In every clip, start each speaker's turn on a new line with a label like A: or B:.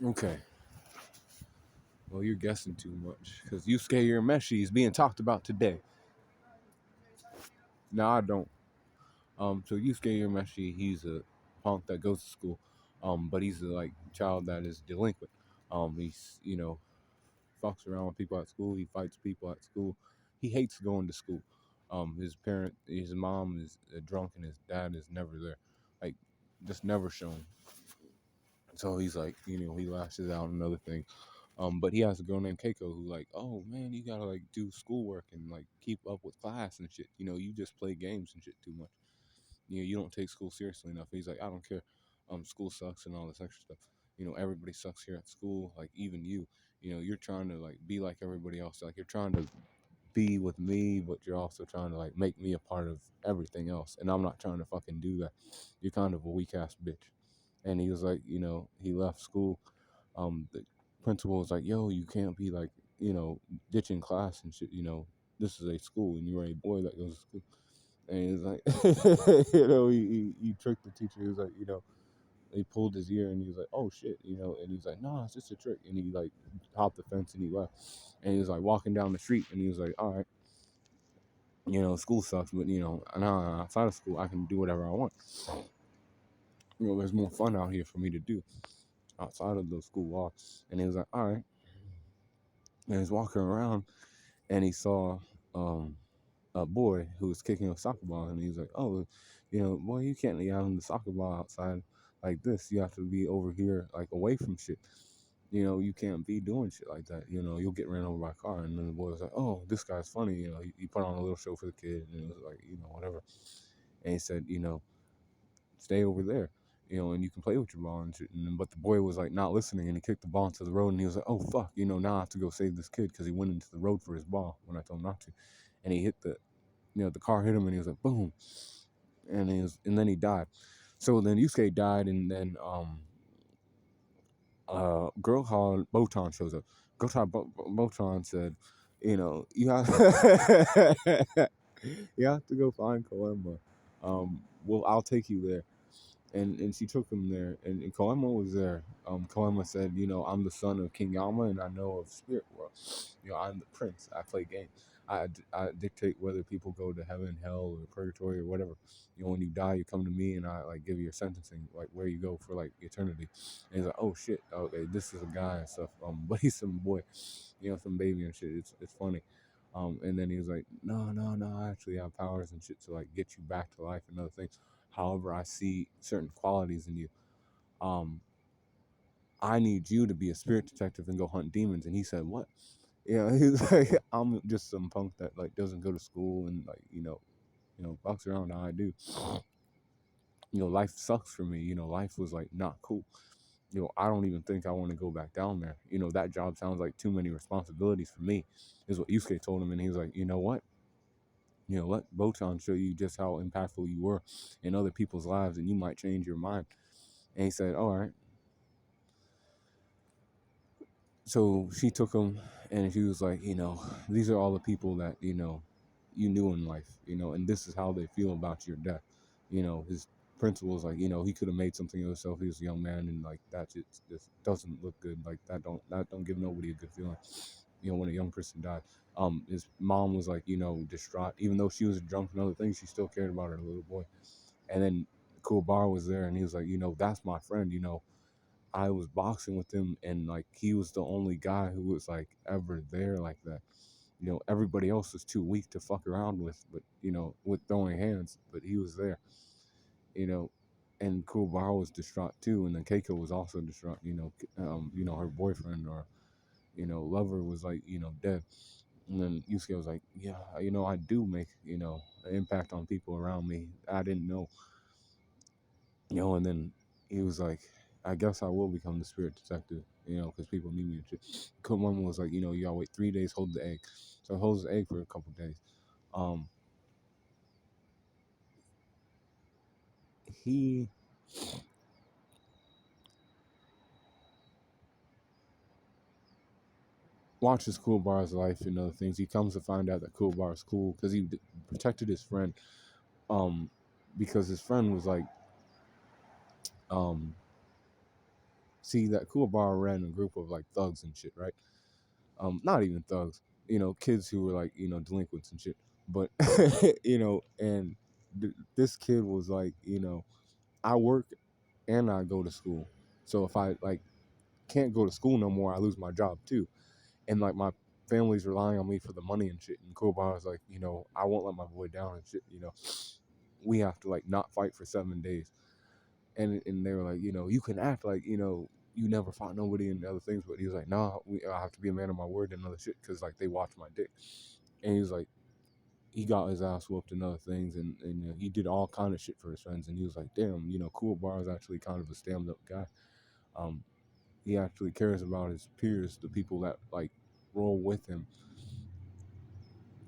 A: Okay. Well, you're guessing too much because Yusuke Urameshi is being talked about today. No, I don't. So Yusuke Urameshi, he's a punk that goes to school, but he's a like child that is delinquent. He's fucks around with people at school. He fights people at school. He hates going to school. His mom is drunk, and his dad is never there, like just never shown. So he's like, he lashes out another thing. But he has a girl named Keiko who like, oh man, you gotta like do schoolwork and like keep up with class and shit. You just play games and shit too much. You don't take school seriously enough. He's like, I don't care. School sucks and all this extra stuff. Everybody sucks here at school. Like even you. You're trying to like be like everybody else. Like you're trying to be with me, but you're also trying to like make me a part of everything else. And I'm not trying to fucking do that. You're kind of a weak ass bitch. And he was like, he left school. The principal was like, yo, you can't be like, ditching class and shit. This is a school and you're a boy that goes to school. And he was like, he tricked the teacher. He was like, he pulled his ear and he was like, oh shit, and he was like, no, it's just a trick. And he like hopped the fence and he left. And he was like walking down the street and he was like, all right, school sucks, but now outside of school, I can do whatever I want. There's more fun out here for me to do outside of the school walls. And he was like, all right. And he was walking around and he saw a boy who was kicking a soccer ball, and he was like, "Oh, boy, you can't be having the soccer ball outside like this. You have to be over here, like away from shit. You can't be doing shit like that. You'll get ran over by a car." And then the boy was like, "Oh, this guy's funny. He put on a little show for the kid, and it was like, whatever." And he said, "Stay over there." And you can play with your ball and shit. But the boy was like not listening, and he kicked the ball into the road, and he was like, "Oh fuck, now I have to go save this kid," because he went into the road for his ball when I told him not to, and he hit the car hit him, and he was like, boom, and then he died. So then Yusuke died, and then girl called Botan shows up. Girl called Botan said, you have you have to go find Koema. Well, I'll take you there. And she took him there, and Koema was there. Koema said, I'm the son of King Yama, and I know of Spirit World. I'm the prince. I play games. I dictate whether people go to heaven, hell, or purgatory or whatever. When you die, you come to me, and I like give you your sentencing, like where you go for like eternity. And he's like, oh shit, okay, this is a guy and stuff. But he's some boy, some baby and shit. It's funny. And then he was like, no, I actually have powers and shit to like get you back to life and other things. However, I see certain qualities in you. I need you to be a spirit detective and go hunt demons. And he said, what? He's like, I'm just some punk that like doesn't go to school and like, fucks around how I do. Life sucks for me. Life was like not cool. I don't even think I want to go back down there. That job sounds like too many responsibilities for me, is what Yusuke told him. And he was like, you know what? Let Botan show you just how impactful you were in other people's lives, and you might change your mind. And he said, all right. So she took him, and she was like, these are all the people that, you knew in life, and this is how they feel about your death. His principal was like, he could have made something of himself. He was a young man, and like that just doesn't look good. Like that don't give nobody a good feeling. When a young person died. His mom was like, distraught. Even though she was drunk and other things, she still cared about her little boy. And then Kuwabara was there, and he was like, that's my friend. I was boxing with him, and like he was the only guy who was like ever there like that. Everybody else was too weak to fuck around with, but with throwing hands. But he was there. And Kuwabara was distraught too, and then Keiko was also distraught. Her boyfriend or lover was like dead. And then Yusuke was like, yeah, I do make an impact on people around me. I didn't know. And then he was like, I guess I will become the spirit detective, because people need me and shit. Mama was like, you gotta wait 3 days, hold the egg. So he holds the egg for a couple days. He watches Kuwabara's life and other things. He comes to find out that Kuwabara's cool because he protected his friend. Because his friend was like, See, that Kuwabara ran a group of like thugs and shit, right? Not even thugs, kids who were like, delinquents and shit. But and this kid was like, I work and I go to school. So if I like can't go to school no more, I lose my job too. And like my family's relying on me for the money and shit. And Kuwabara was like, I won't let my boy down and shit. We have to like not fight for 7 days. And they were like, you can act like, you never fought nobody and other things, but he was like, nah, I have to be a man of my word and other shit because like they watch my dick. And he was like, he got his ass whooped and other things, and he did all kind of shit for his friends. And he was like, damn, Cool Bar is actually kind of a stand up guy. Um, he actually cares about his peers, the people that like roll with him.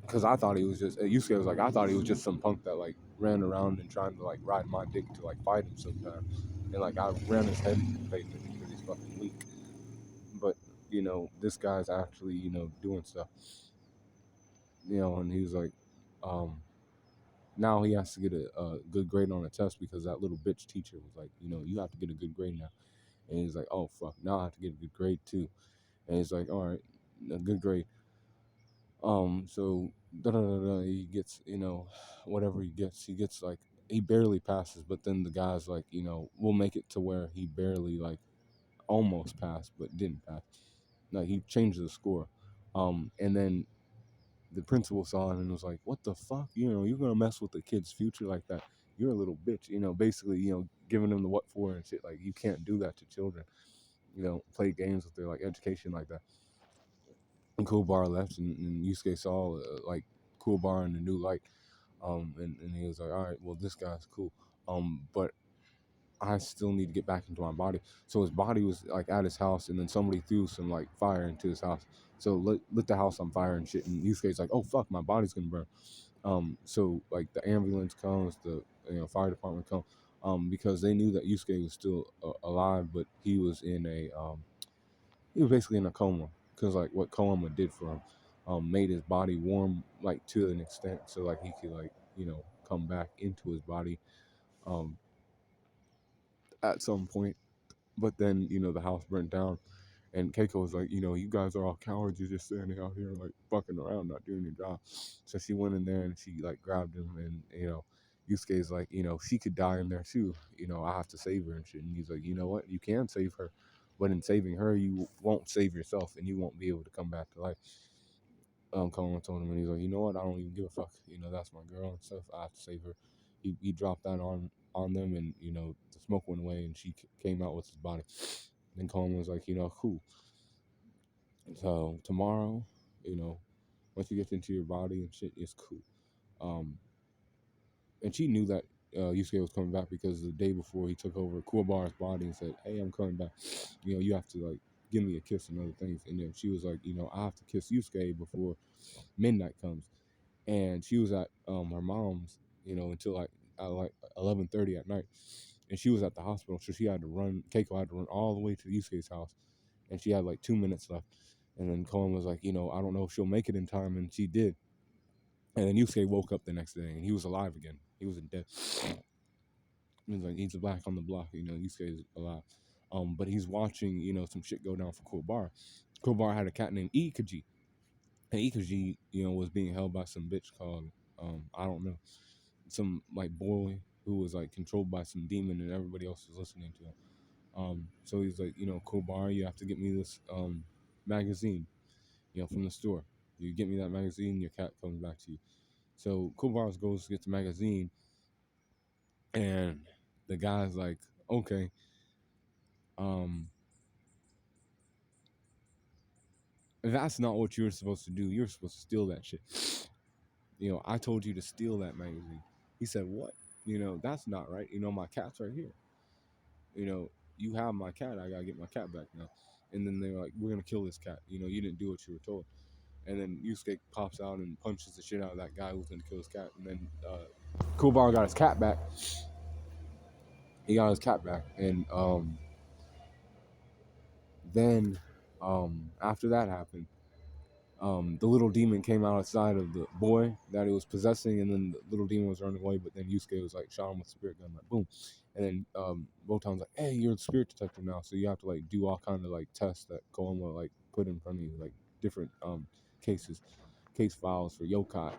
A: Because I thought he was just, Yusuke was like, I thought he was just some punk that like ran around and trying to like ride my dick to like fight him sometimes. And like I ran his head in the face because he's fucking weak. But this guy's actually doing stuff. And he was like, um, now he has to get a good grade on a test because that little bitch teacher was like, you have to get a good grade now. And he's like, oh fuck, now I have to get a good grade too. And he's like, all right, a good grade. So da da da da, he gets, whatever he gets like he barely passes, but then the guy's like, we'll make it to where he barely like almost passed but didn't pass. Like he changed the score. And then the principal saw it and was like, what the fuck? You're gonna mess with the kid's future like that. You're a little bitch, basically, giving them the what for and shit. Like you can't do that to children. Play games with their like education like that. And Cool Bar left, and Yusuke saw like Cool Bar in a new light. And he was like, all right, well, this guy's cool. But I still need to get back into my body. So his body was like at his house, and then somebody threw some like fire into his house. So lit the house on fire and shit. And Yusuke's like, oh fuck, my body's gonna burn. So like the ambulance comes, the fire department comes, because they knew that Yusuke was still alive, but he was basically in a coma because like what coma did for him, made his body warm like to an extent so like he could like come back into his body, um, at some point. But then the house burnt down, and Keiko was like, you guys are all cowards. You're just standing out here like fucking around, not doing your job. So she went in there and she like grabbed him, and Yusuke's like, she could die in there too. I have to save her and shit. And he's like, you know what? You can save her, but in saving her, you won't save yourself, and you won't be able to come back to life. Colin told him, and he's like, you know what? I don't even give a fuck. That's my girl and stuff. I have to save her. He dropped that on them, and the smoke went away, and she came out with his body. Then Colin was like, cool. So tomorrow, you know, once you get into your body and shit, it's cool. Um, and she knew that Yusuke was coming back because the day before he took over Kuwabara's body and said, "Hey, I'm coming back. You have to like give me a kiss and other things." And then she was like, "I have to kiss Yusuke before midnight comes." And she was at her mom's, until like at like 11:30 at night, and she was at the hospital, so she had to run. Keiko had to run all the way to Yusuke's house, and she had like 2 minutes left. And then Cohen was like, I don't know if she'll make it in time, and she did. And then Yusuke woke up the next day, and he was alive again. He wasn't dead. He was like, he's back on the block. Yusuke is alive. But he's watching, some shit go down for Kobar. Kobar had a cat named Ikaji, and Ikaji, was being held by some bitch called, I don't know, some like boy who was like controlled by some demon, and everybody else was listening to him. So he's like, Kobar, you have to get me this magazine, from the store. You get me that magazine, your cat comes back to you. So Kobar goes to get the magazine, and the guy's like, okay, um, that's not what you're supposed to do. You're supposed to steal that shit. I told you to steal that magazine. He said, what? That's not right. My cat's right here. You have my cat. I gotta get my cat back now. And then they're like, we're gonna kill this cat. You didn't do what you were told. And then Yusuke pops out and punches the shit out of that guy who's gonna kill his cat. And then Kuwabara got his cat back. He got his cat back, and then after that happened, the little demon came outside of the boy that it was possessing, and then the little demon was running away. But then Yusuke was like shot him with a spirit gun, like boom, and then Botan's like, "Hey, you're the spirit detector now, so you have to like do all kind of like tests that Koama like put in front of you, like different cases, case files for yokai,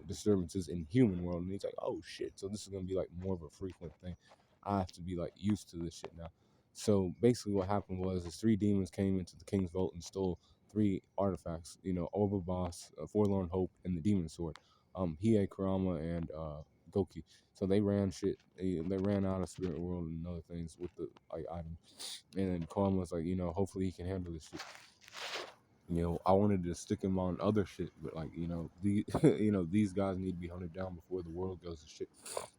A: disturbances in human world." And he's like, "Oh shit, so this is gonna be like more of a frequent thing. I have to be like used to this shit now." So basically, what happened was, is three demons came into the king's vault and stole three artifacts, Orba Boss, Forlorn Hope, and the Demon Sword. Hiei Kurama and Goki. So they ran shit. They ran out of Spirit World and other things with the like item. And then Kurama was like, hopefully he can handle this shit. I wanted to stick him on other shit, but like, the these guys need to be hunted down before the world goes to shit.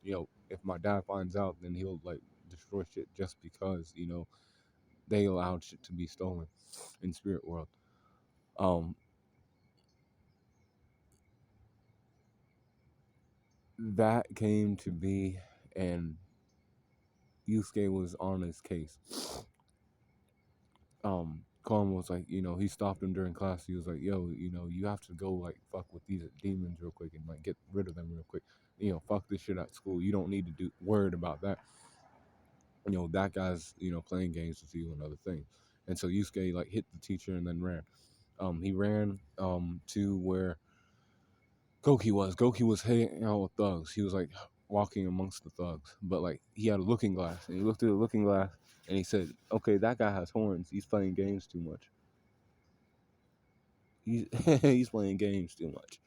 A: If my dad finds out, then he'll like destroy shit just because, they allowed shit to be stolen in Spirit World. Um, that came to be, and Yusuke was on his case. Kwan was like, he stopped him during class. He was like, "Yo, you have to go like fuck with these demons real quick and like get rid of them real quick. Fuck this shit at school. You don't need to do worried about that. That guy's playing games with you and other things." And so Yusuke like hit the teacher and then ran. He ran to where Goki was hanging out with thugs. He was like walking amongst the thugs, but like he had a looking glass, and he looked at the looking glass, and he said, "Okay, that guy has horns. He's playing games too much. He's he's playing games too much.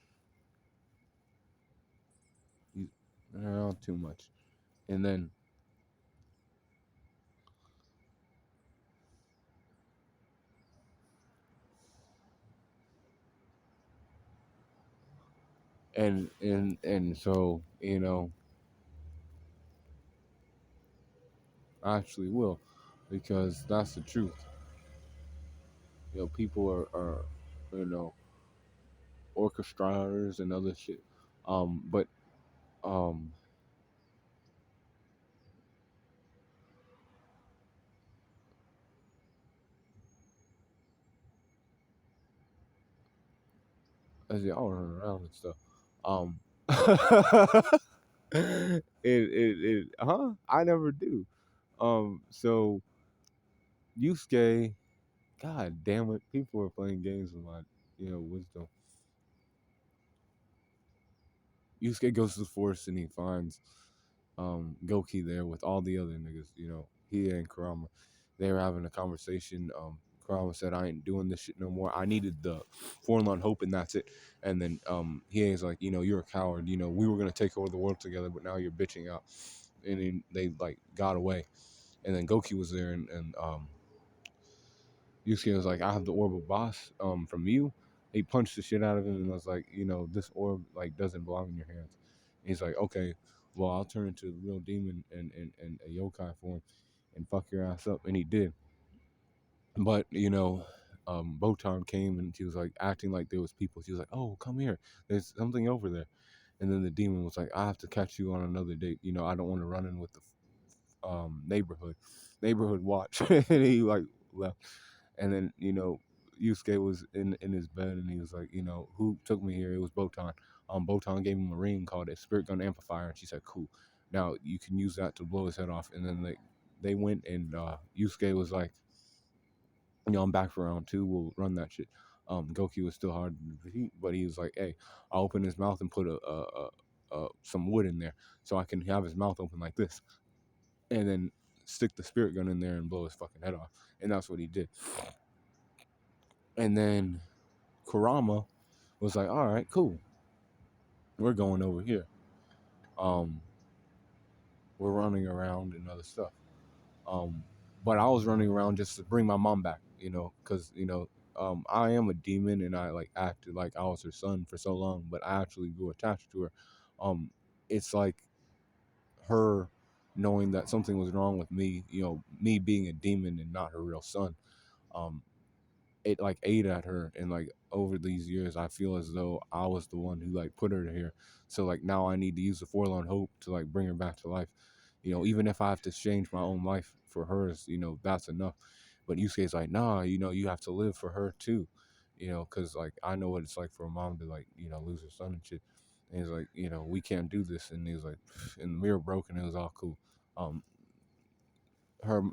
A: He's around too much." And then and so I actually will, because that's the truth. People are you know orchestrators and other shit. But um as y'all run around and stuff. Um, I never do. So Yusuke, god damn it, people are playing games with my, wisdom. Yusuke goes to the forest and he finds Goki there with all the other niggas, he and Kurama. They were having a conversation. Kurama said, "I ain't doing this shit no more. I needed the forlorn hope and that's it." And then Hiei's like, "You're a coward. We were gonna take over the world together, but now you're bitching out." And then they like got away. And then Goki was there, and Yusuke was like, "I have the orb of boss from you." He punched the shit out of him and was like, "This orb like doesn't belong in your hands." And he's like, "Okay, well, I'll turn into a real demon and a yokai form and fuck your ass up." And he did. But Botan came and she was like acting like there was people. She was like, "Oh, come here. There's something over there." And then the demon was like, "I have to catch you on another date. I don't want to run in with the neighborhood watch." And he like left. And then Yusuke was in his bed and he was like, "Who took me here?" It was Botan. Botan gave him a ring called a spirit gun amplifier, and she said, "Cool. Now you can use that to blow his head off." And then they went, and Yusuke was like, "I'm back for round two. We'll run that shit." Goki was still hard to defeat, but he was like, "Hey, I'll open his mouth and put some wood in there so I can have his mouth open like this, and then stick the spirit gun in there and blow his fucking head off." And that's what he did. And then Kurama was like, "All right, cool. We're going over here. Um, we're running around and other stuff." Um, but I was running around just to bring my mom back, because I am a demon and I like acted like I was her son for so long, but I actually grew attached to her. It's like her knowing that something was wrong with me, me being a demon and not her real son. Um, it like ate at her, and like over these years I feel as though I was the one who like put her here. So like now I need to use the forlorn hope to like bring her back to life. Even if I have to change my own life for hers, that's enough. But Yusuke's like, "Nah, you have to live for her too." because like I know what it's like for a mom to like lose her son and shit. And he's like, we can't do this. And he was like, and the mirror broke, and it was all cool. Um,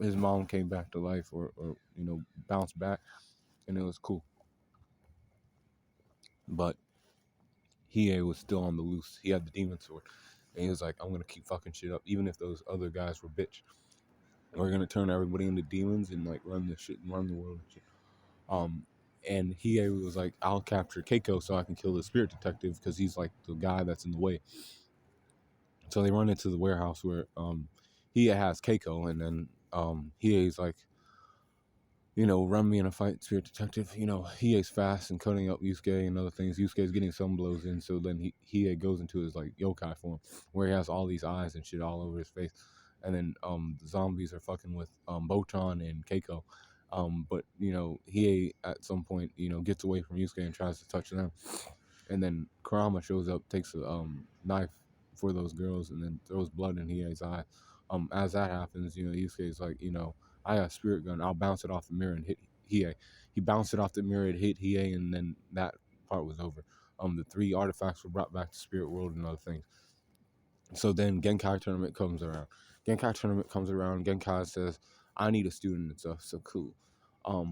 A: his mom came back to life, or bounced back, and it was cool. But Hiei was still on the loose. He had the demon sword, and he was like, I'm gonna keep fucking shit up, even if those other guys were bitch. We're gonna turn everybody into demons and like run the shit and run the world and shit. Um, and Hiei was like, I'll capture Keiko so I can kill the spirit detective because he's like the guy that's in the way. So they run into the warehouse where Hiei has Keiko, and then Hiei's like, run me in a fight, spirit detective. Hiei's fast and cutting up Yusuke and other things. Yusuke's getting some blows in, so then Hiei goes into his like yokai form, where he has all these eyes and shit all over his face. And then the zombies are fucking with Botan and Keiko. But Hiei at some point, gets away from Yusuke and tries to touch them. And then Kurama shows up, takes a knife for those girls, and then throws blood in Hiei's eye. As that happens, Yusuke's like, I got a spirit gun. I'll bounce it off the mirror and hit Hiei. He bounced it off the mirror, it hit Hiei, and then that part was over. The 3 artifacts were brought back to Spirit World and other things. So then Genkai tournament comes around. Genkai says, I need a student and stuff. So cool.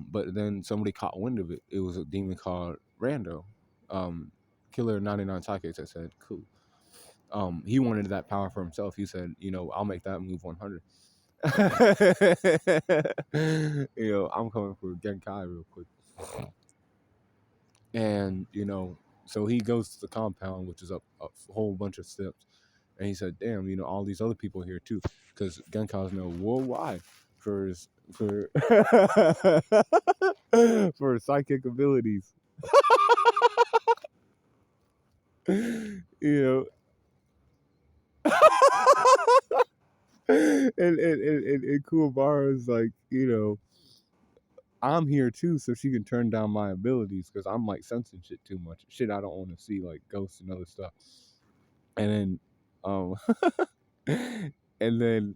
A: But then somebody caught wind of it. It was a demon called Rando. Killer 99 Psychics that said, cool. He wanted that power for himself. He said, I'll make that move 100. I'm coming for Genkai real quick. And, so he goes to the compound, which is up a whole bunch of steps. And he said, damn, all these other people here too. Because Genkai's worldwide for his, for, for psychic abilities. you know. And Kuwabara's like, I'm here too, so she can turn down my abilities because I'm like sensing shit too much. Shit I don't want to see, like ghosts and other stuff. And then, and then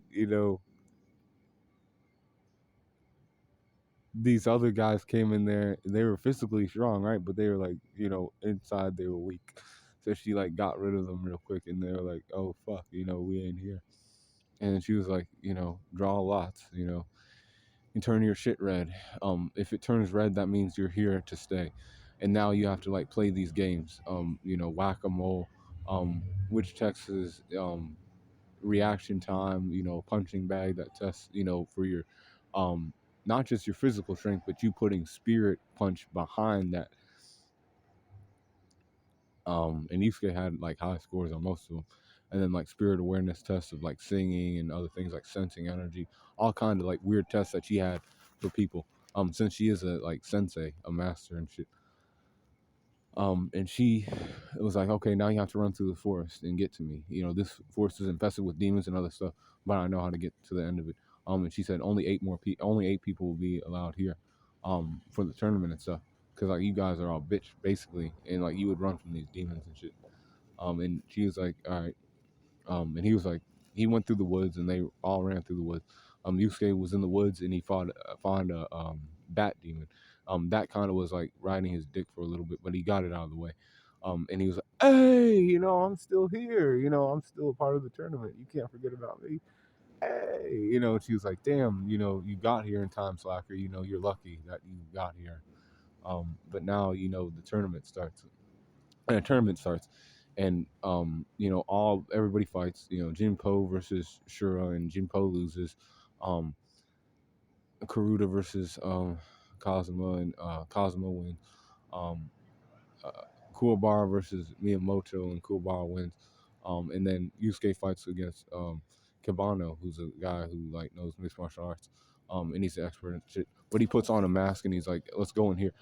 A: these other guys came in there. They were physically strong, right? But they were like, inside they were weak. So she like got rid of them real quick, and they were like, "Oh fuck, we ain't here." And she was like, draw lots, and turn your shit red. If it turns red, that means you're here to stay. And now you have to like play these games. Whack a mole, which Texas reaction time, punching bag that tests, for your not just your physical strength, but you putting spirit punch behind that. And Yusuke had like high scores on most of them. And then like spirit awareness tests of like singing and other things like sensing energy, all kind of like weird tests that she had for people. Since she is a like sensei, a master and shit. And she was like, okay, now you have to run through the forest and get to me. This forest is infested with demons and other stuff, but I know how to get to the end of it. And she said only 8 people will be allowed here, for the tournament and stuff, because like you guys are all bitch basically, and like you would run from these demons and shit. And she was like, all right. And he was like, he went through the woods, and they all ran through the woods. Yusuke was in the woods, and he found a bat demon. That kind of was like riding his dick for a little bit, but he got it out of the way. And he was like, "Hey, I'm still here. I'm still a part of the tournament. You can't forget about me. Hey, And she was like, "Damn, you got here in time, Slacker. You're lucky that you got here. But now, the tournament starts." And the tournament starts, and all everybody fights. Jinpo versus Shura, and Jinpo loses. Um, Karuta versus Kazuma, and Kazuma wins. Um, uh, Kuwabara versus Miyamoto, and Kuwabara wins. And then Yusuke fights against Kibano, who's a guy who like knows mixed martial arts. And he's an expert in shit. But he puts on a mask and he's like, "Let's go in here."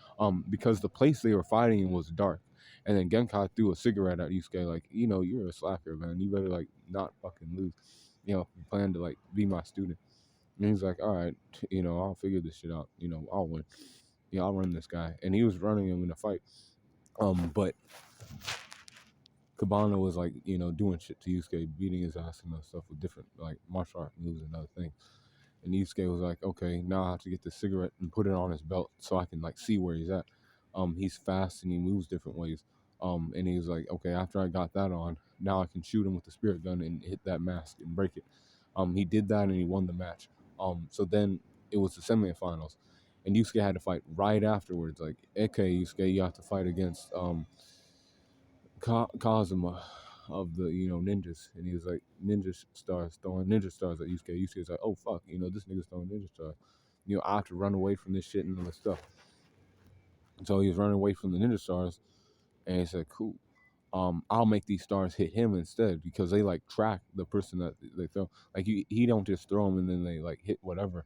A: Because the place they were fighting in was dark. And then Genkai threw a cigarette at Yusuke, like, you're a slacker, man. You better like not fucking lose. If you plan to like be my student. And he's like, all right, I'll figure this shit out. I'll win. I'll run this guy. And he was running him in a fight. But Cabana was like, doing shit to Yusuke, beating his ass and stuff with different like martial art moves and other things. And Yusuke was like, okay, now I have to get the cigarette and put it on his belt so I can like see where he's at. He's fast and he moves different ways. And he was like, okay, after I got that on, now I can shoot him with the spirit gun and hit that mask and break it. He did that and he won the match. So then it was the semifinals, and Yusuke had to fight right afterwards. Like, okay, Yusuke, you have to fight against Kazuma of the ninjas, and he was like ninja stars throwing ninja stars at Yusuke. Yusuke was like, oh fuck, this nigga's throwing ninja stars. I have to run away from this shit and all this stuff. So he was running away from the ninja stars, and he said, cool. I'll make these stars hit him instead because they like track the person that they throw. Like he don't just throw them and then they like hit whatever.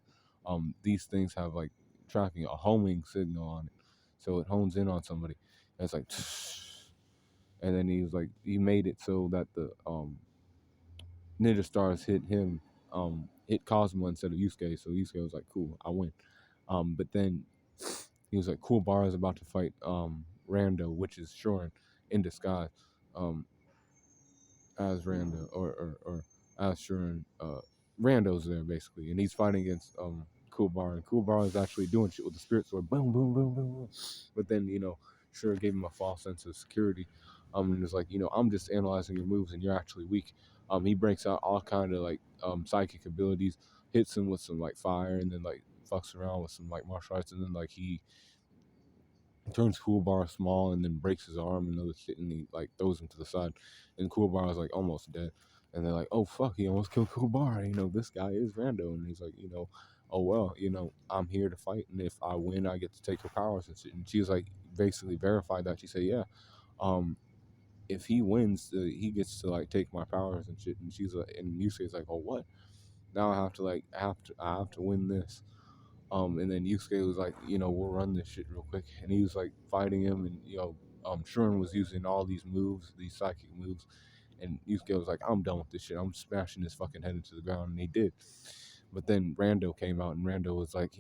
A: These things have like tracking a homing signal on it, so it hones in on somebody. And it's like, and then he was like, he made it so that the ninja stars hit him, hit Cosmo instead of Yusuke. So Yusuke was like, cool, I win. But then he was like, cool, Bar is about to fight Rando, which is Shorin in disguise. Um, as Rando or as Shurin. Rando's there basically, and he's fighting against Kubar, and Kubar is actually doing shit with the spirit sword, boom, boom, boom, boom, boom. But then Shurin gave him a false sense of security, and it's like I'm just analyzing your moves, and you're actually weak. He breaks out all kind of like psychic abilities, hits him with some like fire, and then like fucks around with some like martial arts, and then like he turns Cool Bar small and then breaks his arm and other shit, and he like throws him to the side, and Cool Bar is like almost dead, and they're like, oh fuck, he almost killed Cool Bar. This guy is Rando, and he's like, oh well, I'm here to fight, and if I win, I get to take her powers and shit. And she was like, basically verified that. She said, yeah, um, if he wins, he gets to like take my powers and shit. And she's like, and Yusuke's like, oh what? Now I have to like, I have to win this. And then Yusuke was like, we'll run this shit real quick. And he was like fighting him, and Shuren was using all these moves, these psychic moves, and Yusuke was like, I'm done with this shit. I'm smashing his fucking head into the ground, and he did. But then Rando came out, and Rando was like,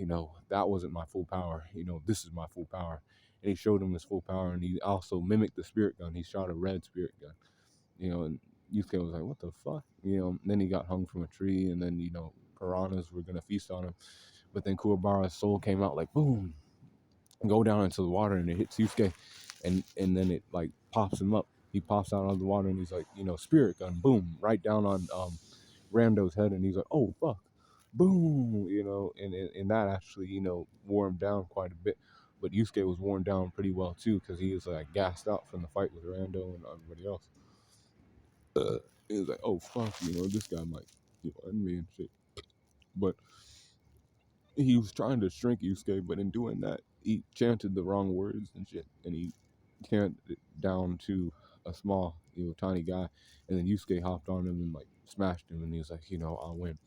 A: that wasn't my full power. This is my full power. And he showed him his full power, and he also mimicked the spirit gun. He shot a red spirit gun. And Yusuke was like, what the fuck? And then he got hung from a tree, and then piranhas were gonna feast on him. But then Kuwabara's soul came out like boom, go down into the water, and it hits Yusuke, and then it like pops him up. He pops out of the water, and he's like, spirit gun, boom, right down on Rando's head, and he's like, oh fuck, boom, and that actually wore him down quite a bit. But Yusuke was worn down pretty well too, because he was like gassed out from the fight with Rando and everybody else. He was like, oh fuck, this guy might end me and shit. But he was trying to shrink Yusuke, but in doing that, he chanted the wrong words and shit, and he chanted it down to a small, tiny guy, and then Yusuke hopped on him and like smashed him, and he was like, I'll win.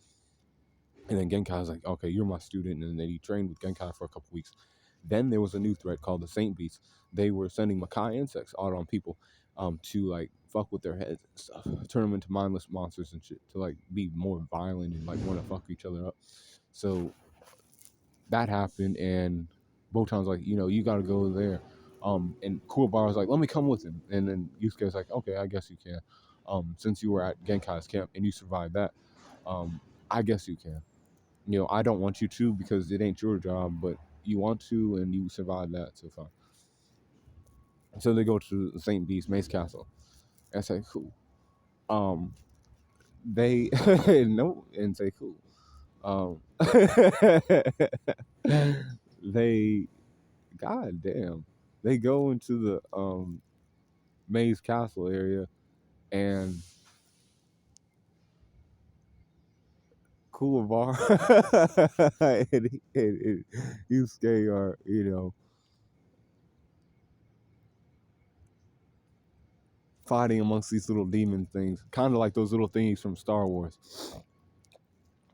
A: And then Genkai was like, okay, you're my student, and then he trained with Genkai for a couple weeks. Then there was a new threat called the Saint Beasts. They were sending Makai insects out on people, to like fuck with their heads and stuff, turn them into mindless monsters and shit, to like be more violent and like want to fuck each other up. So that happened, and Botan's like, you got to go there. And Kuwabara was like, let me come with him. And then Yusuke's like, okay, I guess you can. Since you were at Genkai's camp and you survived that, I guess you can. I don't want you to because it ain't your job, but you want to and you survived that, so fine. So they go to the St. Beast Mace Castle. And say, cool. They no, and say cool. They God damn. They go into the Maze Castle area, and Coolbar and Yusuke are, fighting amongst these little demon things, kind of like those little things from Star Wars.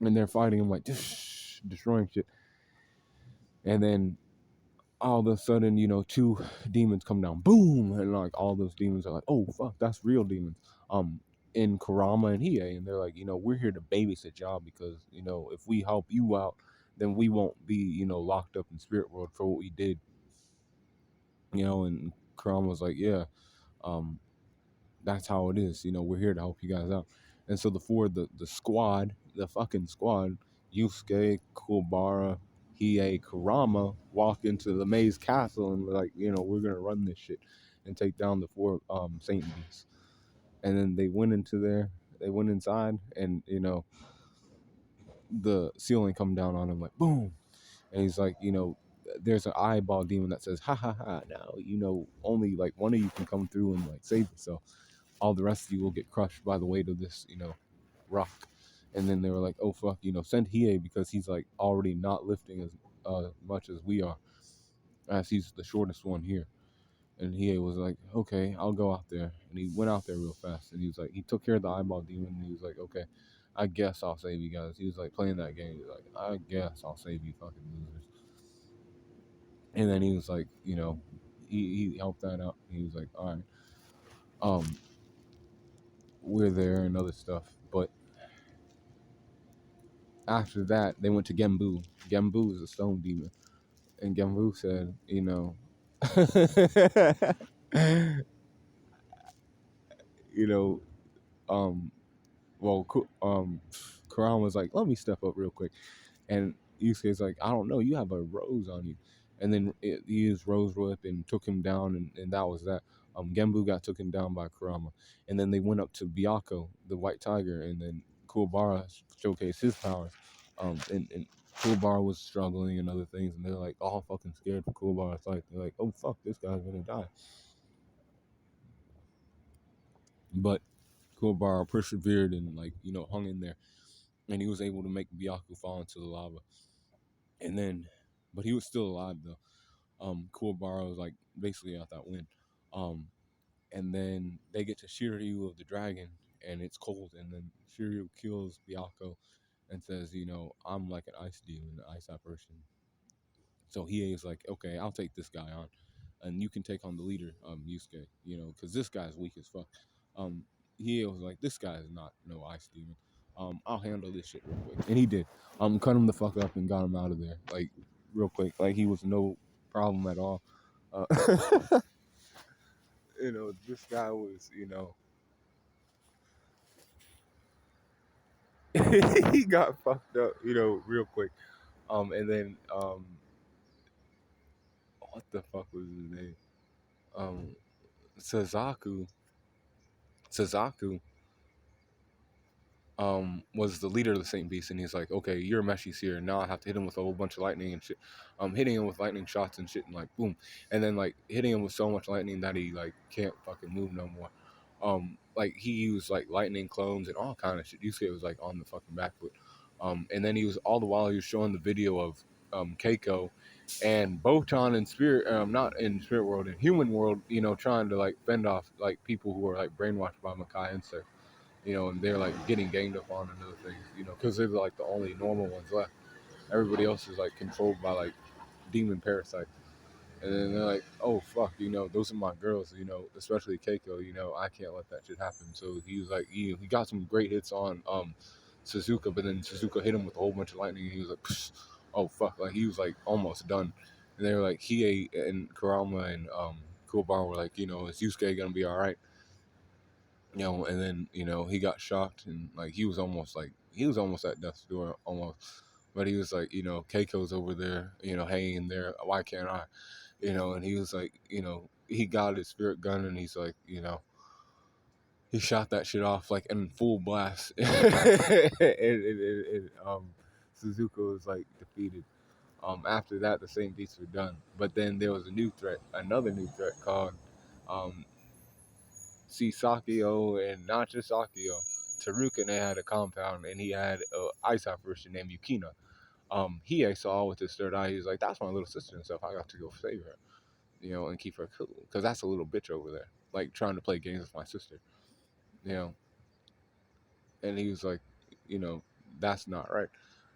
A: And they're fighting them like destroying shit. And then all of a sudden, two demons come down, boom, and like all those demons are like, oh fuck, that's real demons. In Karama and Hiei, and they're like, we're here to babysit y'all because, if we help you out, then we won't be, locked up in spirit world for what we did. And Karama was like, yeah, that's how it is. We're here to help you guys out. And so the squad, the fucking squad, Yusuke, Kuwabara, Hiei Kurama walk into the maze castle and like, we're gonna run this shit and take down the four Saint beasts. And then they went inside, and the ceiling come down on him like boom, and he's like, there's an eyeball demon that says, ha ha ha, now only like one of you can come through and like save yourself. All the rest of you will get crushed by the weight of this, rock. And then they were like, oh fuck, send Hiei because he's like already not lifting as much as we are, as he's the shortest one here. And Hiei was like, okay, I'll go out there. And he went out there real fast. And he was like, he took care of the eyeball demon. And he was like, okay, I guess I'll save you guys. He was like playing that game. He was like, I guess I'll save you fucking losers. And then he was like, he helped that out. He was like, all right, um, we're there and other stuff. But after that, they went to Gembu. Gembu is a stone demon. And Gembu said, you know, um, well, Karan was like, let me step up real quick. And Yusuke's like, I don't know, you have a rose on you. And then he used Rose Whip and took him down, and that was that. Genbu got taken down by Kurama. And then they went up to Byakko, the white tiger, and then Kuwabara showcased his powers. And Kuwabara was struggling and other things, and they're like all fucking scared for Kuwabara's life. They're like, oh fuck, this guy's gonna die. But Kuwabara persevered and like, hung in there. And he was able to make Byakko fall into the lava. And then, but he was still alive though. Kuwabara was like basically out that win. Um, and then they get to Shiryu of the dragon, and it's cold. And then Shiryu kills Byakko and says, I'm like an ice demon, an ice apparition. So he is like, okay, I'll take this guy on, and you can take on the leader, Yusuke, because this guy's weak as fuck. Um, he was like, this guy is not no ice demon. I'll handle this shit real quick, and he did. Cut him the fuck up and got him out of there, like real quick. Like he was no problem at all. Uh, this guy was, he got fucked up, real quick. And then what the fuck was his name? Um, Suzaku. Suzaku was the leader of the Saint Beast, and he's like, okay, Urameshi's here. Now I have to hit him with a whole bunch of lightning and shit. Hitting him with lightning shots and shit, and like boom, and then like hitting him with so much lightning that he like can't fucking move no more. Like he used like lightning clones and all kind of shit. Yusuke was like on the fucking back foot. And then he was all the while he was showing the video of Keiko and Botan in spirit, not in spirit world, in human world, trying to like fend off like people who are like brainwashed by Makai and stuff, and they're like getting ganged up on and other things, because they're like the only normal ones left. Everybody else is like controlled by like demon parasites. And then they're like, oh fuck, those are my girls, especially Keiko, I can't let that shit happen. So he was like, he got some great hits on Suzuka, but then Suzuka hit him with a whole bunch of lightning, and he was like, psh, oh fuck, like he was like almost done. And they were like, Hiei and Kurama and Kuwabara were like, is Yusuke gonna be all right? And then he got shocked, and like he was almost at death's door almost, but he was like, Keiko's over there, hanging there. Why can't I? And he was like, he got his spirit gun, and he's like, he shot that shit off like in full blast, and Suzuka was like defeated. After that, the same beats were done, but then there was another new threat called um, Sakio, and not just Sakio. Taruka, they had a compound, and he had an ice apparition named Yukina. He saw with his third eye, he was like, that's my little sister and stuff. I got to go save her, and keep her cool. Because that's a little bitch over there, like trying to play games with my sister, you know. And he was like, that's not right,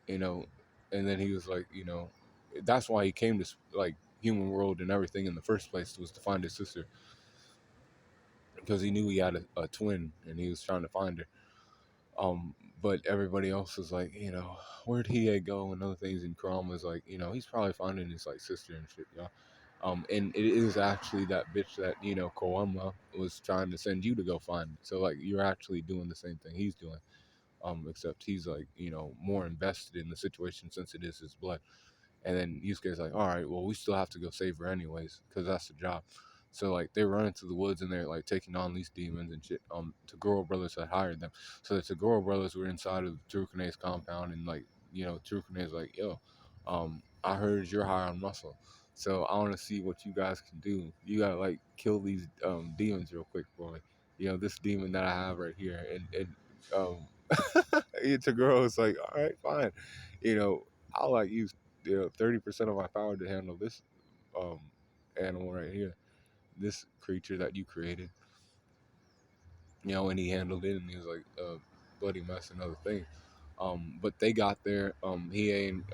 A: you know. And then he was like, that's why he came to like human world and everything in the first place, was to find his sister. Because he knew he had a twin, and he was trying to find her. But everybody else was like, where'd he go and other things. And Karam was like, he's probably finding his like sister and shit, yeah. And it is actually that bitch that Koama was trying to send you to go find. So like you're actually doing the same thing he's doing, except he's like more invested in the situation since it is his blood, And then Yusuke's like, all right, well, we still have to go save her anyways, because that's the job. So like they run into the woods and they're like taking on these demons and shit. Tagoro brothers had hired them, so the Tagoro brothers were inside of Tarukane's compound, and like Tarukane's like, yo, I heard you're high on muscle, so I want to see what you guys can do. You gotta like kill these demons real quick for me. This demon that I have right here, and Tagoro is like, all right, fine, I'll like use 30% of my power to handle this um animal right here, this creature that you created. And he handled it, and he was like bloody mess and other things. But they got there. Hiei and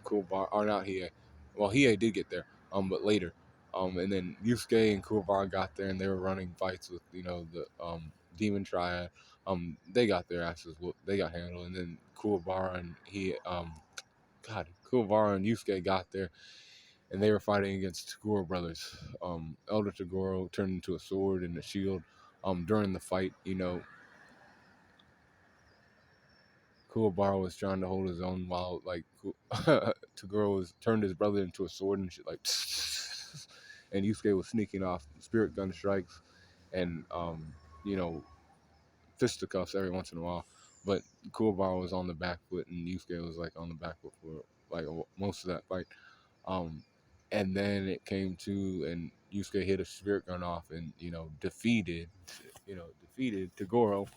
A: Kuwabara, or not Hiei. Well, Hiei did get there. But later. And then Yusuke and Kuwabara got there, and they were running fights with the demon triad. They got their asses whooped. They got handled, and then Kuwabara and Kuwabara and Yusuke got there, and they were fighting against Tagoro brothers. Elder Tagoro turned into a sword and a shield. During the fight, Kuwabara was trying to hold his own while like Tagoro was turned his brother into a sword and shit like, and Yusuke was sneaking off spirit gun strikes and you know fisticuffs every once in a while. But Kuwabara was on the back foot and Yusuke was like on the back foot for like most of that fight. Um, and then it came to, and Yusuke hit a spirit gun off and defeated Tagoro.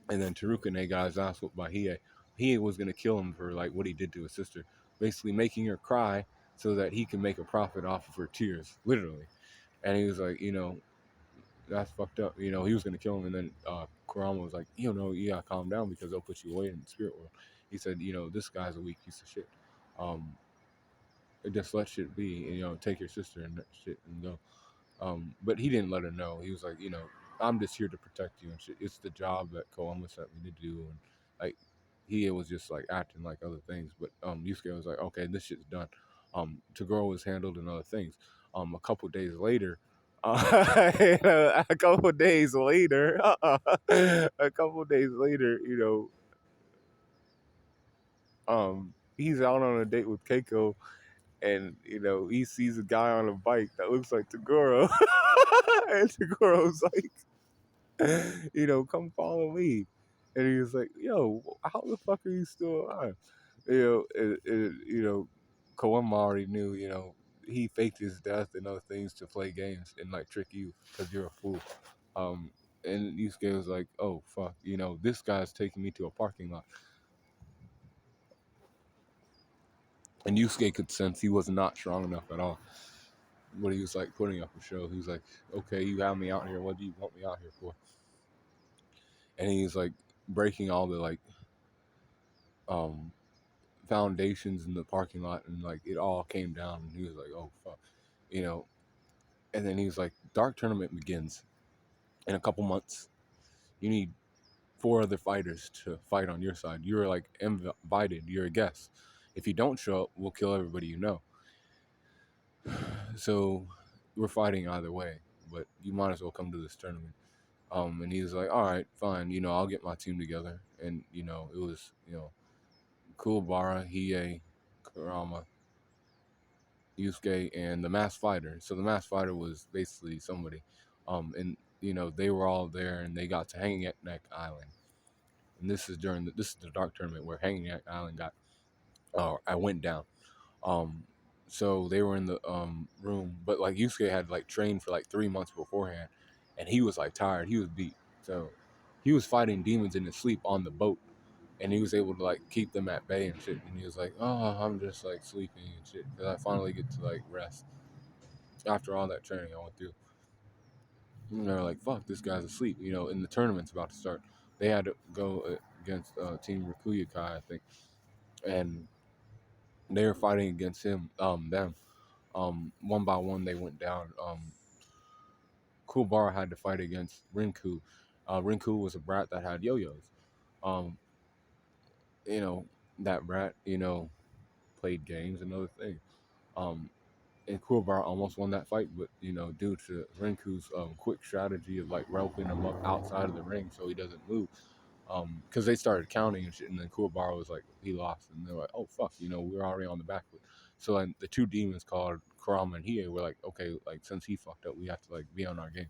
A: And then Tarukane got his ass whooped by Hiei. Hiei was gonna kill him for like what he did to his sister, basically making her cry so that he can make a profit off of her tears, literally. And he was like, that's fucked up. He was gonna kill him, and then Kurama was like, you gotta calm down because they'll put you away in the spirit world. He said, this guy's a weak piece of shit. Um, just let shit be, and take your sister and that shit and go. But he didn't let her know. He was like, I'm just here to protect you and shit. It's the job that Koama sent me to do, and like he was just like acting like other things. But Yusuke was like, okay, this shit's done. Tagoro was handled and other things. A couple days later. A couple days later, a couple days later, he's out on a date with Keiko, and he sees a guy on a bike that looks like Tagoro, and Tagoro's like, come follow me, and he was like, yo, how the fuck are you still alive? Kawama already knew, he faked his death and other things to play games and like trick you because you're a fool. Um, and Yusuke was like, oh fuck, this guy's taking me to a parking lot. And Yusuke could sense he was not strong enough at all. But he was like putting up a show. He was like, okay, you have me out here. What do you want me out here for? And he's like breaking all the like um foundations in the parking lot, and like it all came down, and he was like, oh fuck, you know and then he was like, dark tournament begins in a couple months. You need 4 other fighters to fight on your side. You're like invited, you're a guest. If you don't show up, we'll kill everybody so we're fighting either way, but you might as well come to this tournament. And he was like, all right, fine, I'll get my team together. And it was Kuwabara, Hiei, Kurama, Yusuke, and the Masked Fighter. So the Masked Fighter was basically somebody. And they were all there, and they got to Hanging Neck Island. And this is this is the dark tournament where Hanging Neck Island got. I went down. Um, so they were in the room, but like Yusuke had like trained for like 3 months beforehand, and he was like tired. He was beat, so he was fighting demons in his sleep on the boat, and he was able to like keep them at bay and shit. And he was like, "Oh, I'm just like sleeping and shit," because I finally get to like rest after all that training I went through. And they're like, "Fuck, this guy's asleep." And the tournament's about to start. They had to go against Team Rikuya Kai, I think, and they were fighting against them. One by one they went down. Kuwabara had to fight against Rinku. Rinku was a brat that had yo-yos. Um, you know, that brat, played games and other things. Um, and Kuwabara almost won that fight, but due to Rinku's quick strategy of like roping him up outside of the ring so he doesn't move, because they started counting and shit, and then Kuwabara was like, he lost, and they're like, oh fuck, we're already on the back foot. So like the two demons called Kurama and Hiei were like, okay, like since he fucked up, we have to like be on our game.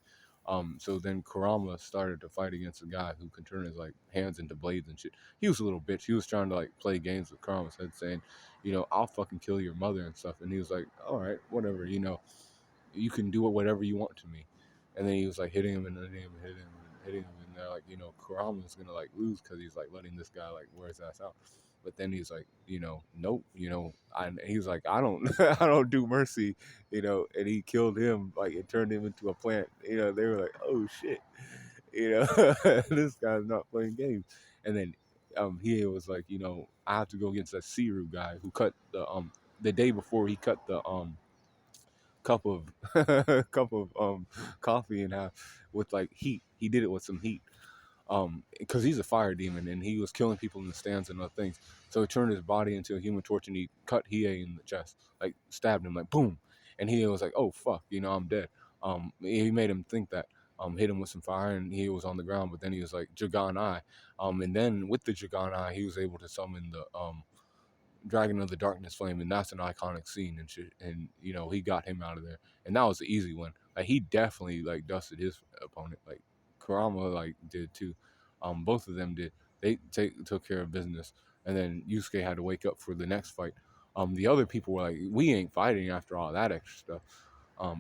A: So then Kurama started to fight against a guy who could turn his like hands into blades and shit. He was a little bitch. He was trying to like play games with Kurama's head, saying, I'll fucking kill your mother and stuff. And he was like, all right, whatever, you can do whatever you want to me. And then he was like hitting him and hitting him and hitting him and hitting him. And they're like, Kurama's gonna like lose because he's like letting this guy like wear his ass out. But then he's like, nope, he was like, I don't, I don't do mercy, and he killed him, like, it turned him into a plant. They were like, oh shit, this guy's not playing games. And then, he was like, I have to go against that Siru guy who cut the day before he cut the cup of cup of coffee in half with like heat. He did it with some heat because he's a fire demon and he was killing people in the stands and other things. So he turned his body into a human torch and he cut Hiei in the chest, like stabbed him, like boom. And Hiei was like, "Oh fuck, I'm dead." He made him think that. Hit him with some fire and he was on the ground. But then he was like Jagan Eye, and then with the Jagan Eye, he was able to summon the Dragon of the Darkness Flame, and that's an iconic scene and shit. And he got him out of there, and that was the easy one. Like he definitely like dusted his opponent. Like Kurama like did too. Both of them did. They took care of business, and then Yusuke had to wake up for the next fight. The other people were like, we ain't fighting after all that extra stuff.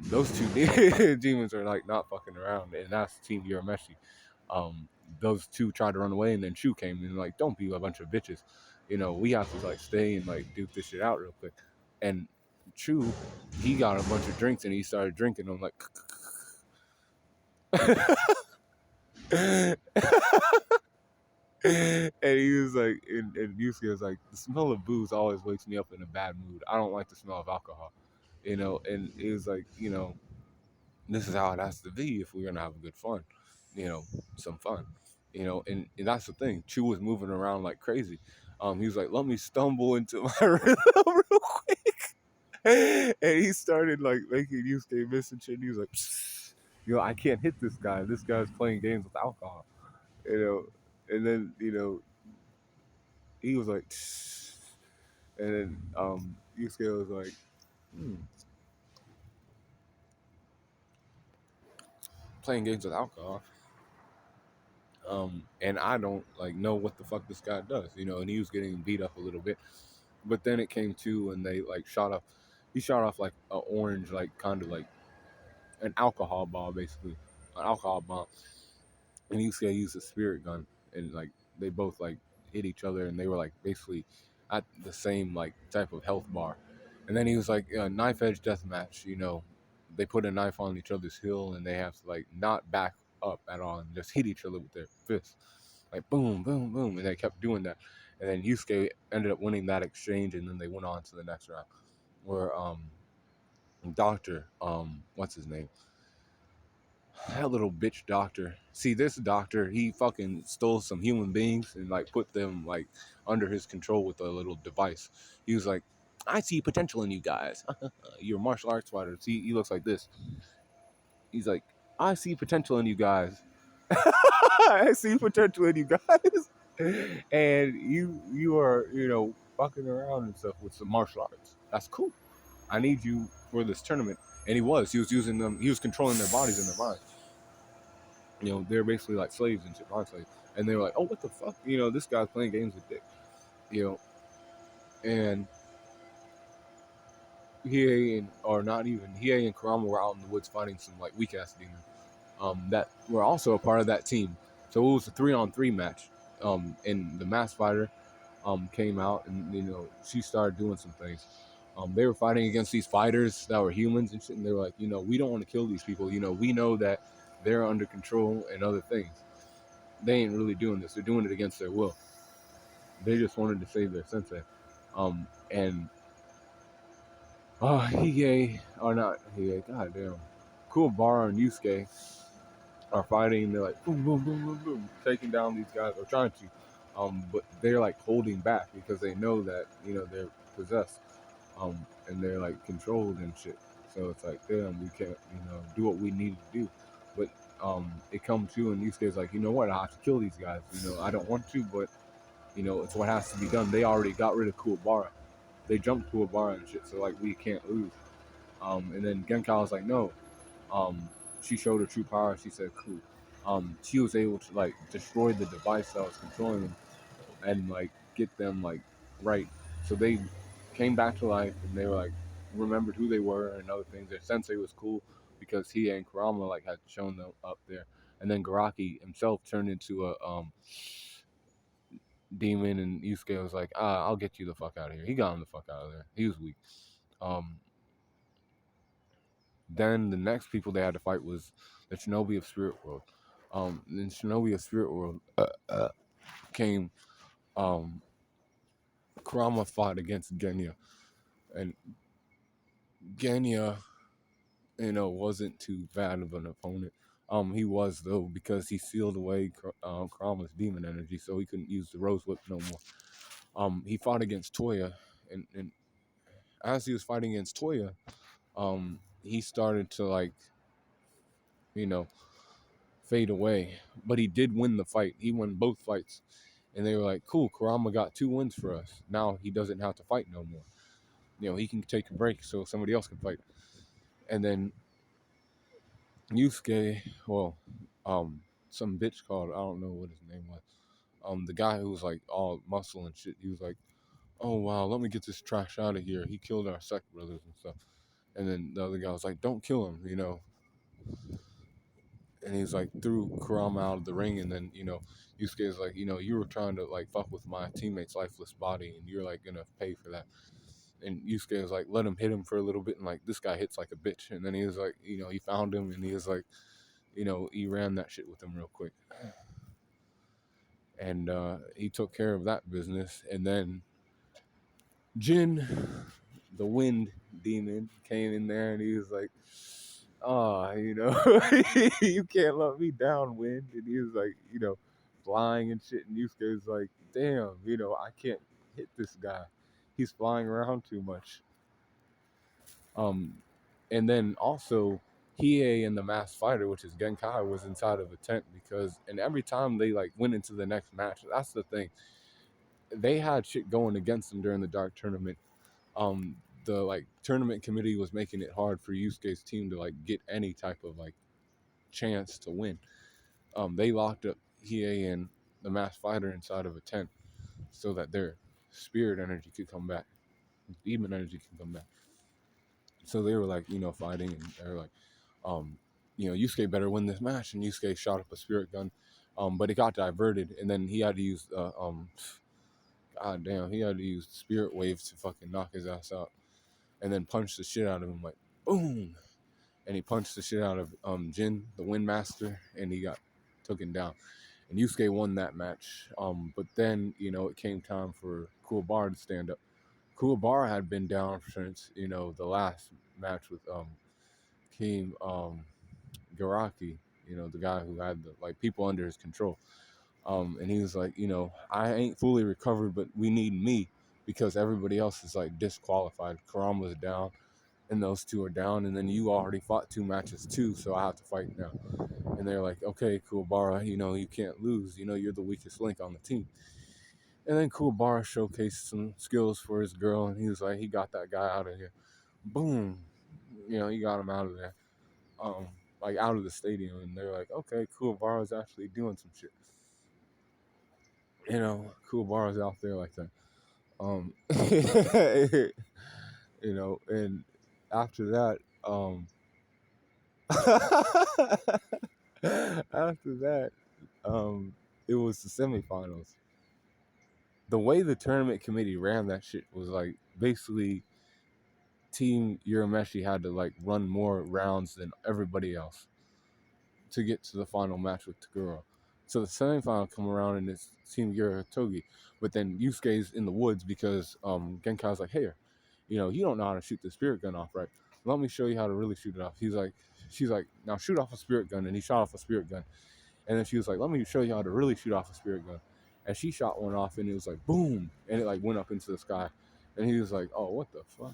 A: Those two demons are like not fucking around, and that's Team Urameshi. Those two tried to run away, and then Chu came and like, don't be a bunch of bitches. We have to like stay and like duke this shit out real quick. And Chu, he got a bunch of drinks and he started drinking them like. And he was like, and Yusuke was like, the smell of booze always wakes me up in a bad mood. I don't like the smell of alcohol, and it was like, this is how it has to be if we're gonna have a good fun, some fun, and that's the thing. Chu was moving around like crazy. He was like, let me stumble into my rhythm real quick. And he started like making Yusuke miss and shit. And he was like, psst, I can't hit this guy. This guy's playing games with alcohol, and then, he was like, psst. And then Yusuke was like, playing games with alcohol. And I don't like know what the fuck this guy does, and he was getting beat up a little bit. But then it came to, and they like he shot off like an orange, like kind of like an alcohol ball, basically, an alcohol bomb. And Yusuke used a spirit gun, and like they both like hit each other, and they were like basically at the same like type of health bar. And then he was like, knife edge death match, they put a knife on each other's heel, and they have to like not back up at all and just hit each other with their fists, like boom, boom, boom, and they kept doing that. And then Yusuke ended up winning that exchange, and then they went on to the next round, where Doctor, what's his name? That little bitch doctor. See, this doctor, he fucking stole some human beings and like put them like under his control with a little device. He was like, I see potential in you guys. You're martial arts fighter. See, he looks like this. He's like, I see potential in you guys. I see potential in you guys. And you are, fucking around and stuff with some martial arts. That's cool. I need you for this tournament. And he was using them, he was controlling their bodies and their minds. They're basically like slaves and shit, not slaves. And they were like, oh, what the fuck? This guy's playing games with dick. And Hiei and Kurama were out in the woods fighting some like weak ass demons. That were also a part of that team. So it was a 3-on-3 match. And the mass fighter came out, and she started doing some things. They were fighting against these fighters that were humans and shit, and they were like, we don't want to kill these people. We know that they're under control and other things. They ain't really doing this. They're doing it against their will. They just wanted to save their sensei. And Hiei, or not Hiei, goddamn, Kuwabara and Yusuke are fighting. They're like boom, boom, boom, boom, boom, taking down these guys, or trying to. But they're like holding back because they know that they're possessed, and they're like controlled and shit. So it's like, damn, we can't do what we need to do. But it comes to, and Yusuke's like, you know what, I have to kill these guys. I don't want to, but it's what has to be done. They already got rid of Kuwabara. They jumped Kuwabara and shit, so like we can't lose. And then Genkai was like, no. She showed her true power. She said, cool. She was able to like destroy the device that was controlling them and like get them like right. So they came back to life and they were like remembered who they were and other things. Their sensei was cool because he and Kurama like had shown them up there. And then Garaki himself turned into a demon, and Yusuke was like, I'll get you the fuck out of here. He got him the fuck out of there. He was weak. Um, then the next people they had to fight was the Shinobi of Spirit World. In Shinobi of Spirit World came Kurama fought against Genya, and Genya, wasn't too bad of an opponent. He was though because he sealed away Kurama's demon energy, so he couldn't use the Rose Whip no more. He fought against Toya, and as he was fighting against Toya, he started to like, you know, fade away. But he did win the fight. He won both fights. And they were like, cool, Kurama got 2 wins for us. Now he doesn't have to fight no more. He can take a break so somebody else can fight. And then Yusuke, well, some bitch called, I don't know what his name was. The guy who was like all muscle and shit, he was like, oh wow, let me get this trash out of here. He killed our sect brothers and stuff. And then the other guy was like, don't kill him, And he's like threw Kurama out of the ring, and then Yusuke is like, you were trying to like fuck with my teammate's lifeless body, and you're like gonna pay for that. And Yusuke was like, let him hit him for a little bit, and like this guy hits like a bitch. And then he was like, he found him, and he was like, he ran that shit with him real quick, and he took care of that business. And then Jin, the wind demon, came in there, and he was like, you can't let me down, wind. And he was like, flying and shit. And Yusuke was like, damn, I can't hit this guy. He's flying around too much. And then also, Hiei and the Masked Fighter, which is Genkai, was inside of a tent and every time they like went into the next match, that's the thing. They had shit going against them during the Dark Tournament. The like tournament committee was making it hard for Yusuke's team to like get any type of like chance to win. They locked up Hiei and the Masked Fighter inside of a tent so that their spirit energy could come back, demon energy can come back. So they were like, fighting, and they were like, Yusuke better win this match. And Yusuke shot up a spirit gun, but it got diverted, and then he had to use he had to use spirit waves to fucking knock his ass out, and then punch the shit out of him, like boom. And he punched the shit out of Jin, the Wind Master, and he got taken down. And Yusuke won that match. But then, it came time for Kuwabara to stand up. Kuwabara had been down since, the last match with King Garaki, the guy who had the like people under his control. And he was like, I ain't fully recovered, but we need me because everybody else is like disqualified. Kurama's down, and those 2 are down, and then you already fought 2 matches too, so I have to fight now. And they're like, okay, Kuwabara, you can't lose. You're the weakest link on the team. And then Kuwabara showcased some skills for his girl, and he was like, he got that guy out of here. Boom. He got him out of there. Like out of the stadium, and they're like, okay, Kuwabara's actually doing some shit. Kuwabara's out there like that. And after that, after that, it was the semifinals. The way the tournament committee ran that shit was like basically Team Urameshi had to like run more rounds than everybody else to get to the final match with Taguro. So the semifinal come around and it's Team Yuratogi, but then Yusuke's in the woods because Genkai's like, hey, you don't know how to shoot the spirit gun off, right? Let me show you how to really shoot it off. She's like, now shoot off a spirit gun, and he shot off a spirit gun, and then she was like, let me show you how to really shoot off a spirit gun, and she shot one off, and it was like boom, and it like went up into the sky, and he was like, oh, what the fuck?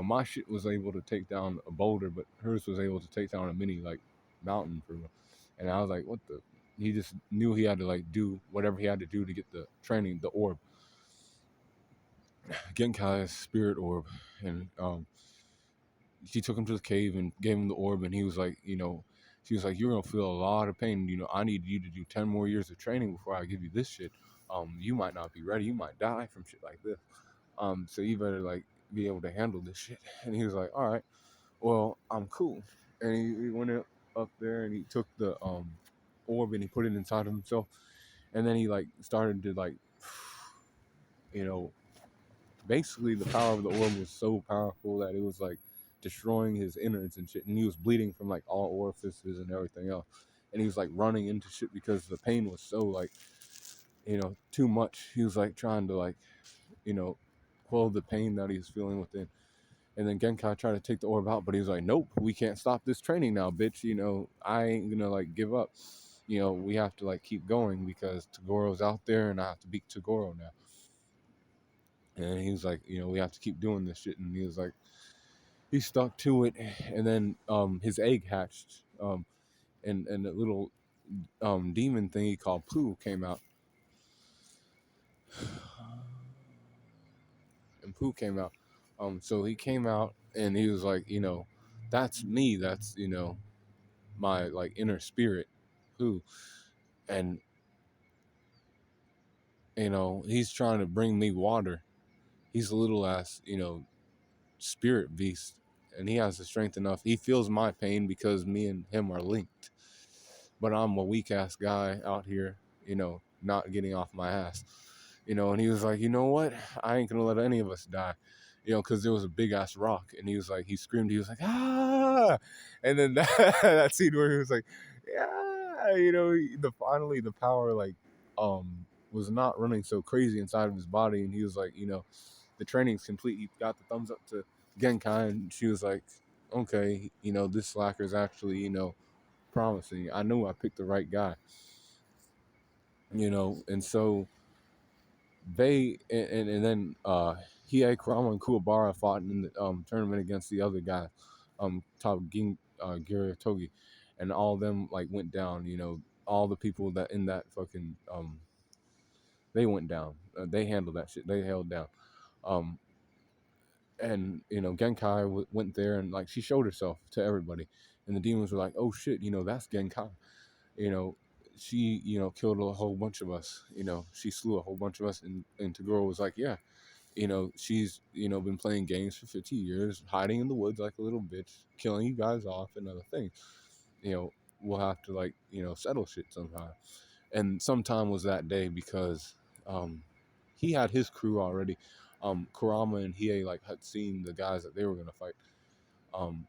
A: My shit was able to take down a boulder, but hers was able to take down a mini like mountain for real. And I was like, what the? He just knew he had to like do whatever he had to do to get the training, the orb, Genkai's spirit orb, and she took him to the cave and gave him the orb, and he was like, she was like, you're gonna feel a lot of pain. I need you to do 10 more years of training before I give you this shit. You might not be ready. You might die from shit like this. So you better like be able to handle this shit. And he was like, all right, well, I'm cool. And he went up there and he took the orb and he put it inside of himself. And then he like started to like, you know, basically the power of the orb was so powerful that it was like destroying his innards and shit. And he was bleeding from like all orifices and everything else. And he was like running into shit because the pain was so like, too much. He was like trying to like, quell the pain that he was feeling within. And then Genkai tried to take the orb out, but he was like, nope, we can't stop this training now, bitch. I ain't gonna like give up. We have to like keep going because Togoro's out there and I have to beat Togoro now. And he was like, we have to keep doing this shit. And he was like, he stuck to it. And then his egg hatched. And a little demon thing he called Pooh came out. And Pooh came out. So he came out and he was like, that's me. That's, my like inner spirit, Pooh. And, he's trying to bring me water. He's a little ass, spirit beast. And he has the strength enough. He feels my pain because me and him are linked. But I'm a weak ass guy out here, not getting off my ass. And he was like, you know what? I ain't gonna let any of us die. Because there was a big ass rock, and he was like, he screamed, he was like, ah, and then that scene where he was like, yeah, finally the power like, was not running so crazy inside of his body, and he was like, the training's complete. He got the thumbs up to Genkai, and she was like, okay, this slacker is actually, promising. I knew I picked the right guy, and so they and then Hiei, Kurama, and Kuwabara fought in the tournament against the other guy, Top Gira Togi, and all of them like went down. All the people that in that fucking they went down. They handled that shit. They held down. Um, and Genkai went there and like she showed herself to everybody, and the demons were like, "Oh shit, that's Genkai." you know, she, killed a whole bunch of us. She slew a whole bunch of us. And Tagoro was like, yeah, she's, been playing games for 50 years, hiding in the woods like a little bitch, killing you guys off and other things. We'll have to like, settle shit sometime. And sometime was that day because he had his crew already. Kurama and Hiei like had seen the guys that they were gonna fight. Um,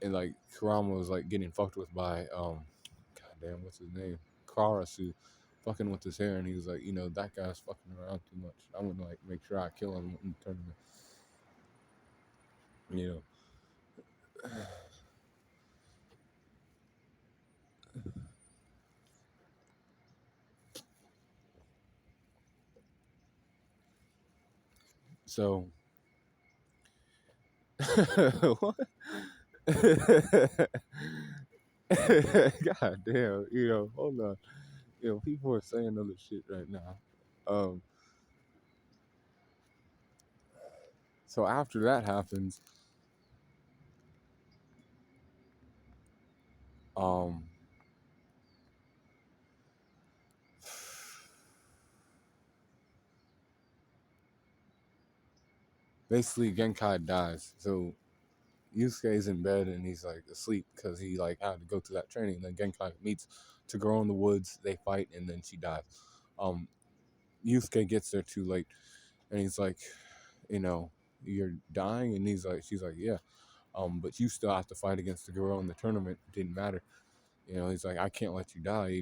A: and like Kurama was like getting fucked with by goddamn, what's his name? Karasu, fucking with his hair, and he was like, that guy's fucking around too much. I'm gonna like make sure I kill him in the tournament. You know. So what? God damn, hold on. People are saying other shit right now. Um, so after that happens, um, basically Genkai dies. So Yusuke's in bed and he's like asleep because he like had to go to that training. And then Genkai meets Toguro in the woods. They fight and then she dies. Um, Yusuke gets there too late, and he's like, you're dying, and she's like, yeah. But you still have to fight against the girl in the tournament. It didn't matter. He's like, I can't let you die.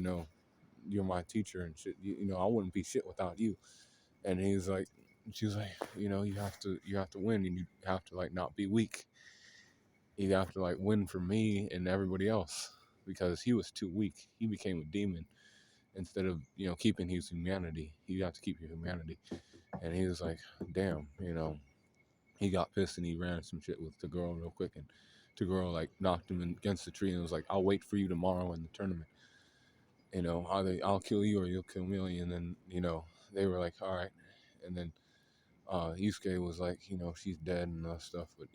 A: You're my teacher and shit. I wouldn't be shit without you. And he's like, she's like, you have to win, and you have to like not be weak. You have to like win for me and everybody else because he was too weak. He became a demon instead of keeping his humanity. You have to keep your humanity. And he was like, damn, he got pissed and he ran some shit with the girl real quick, and the girl like knocked him against the tree and was like, I'll wait for you tomorrow in the tournament. Either I'll kill you or you'll kill me. And then, they were like, all right. And then Yusuke was like, she's dead and stuff. But,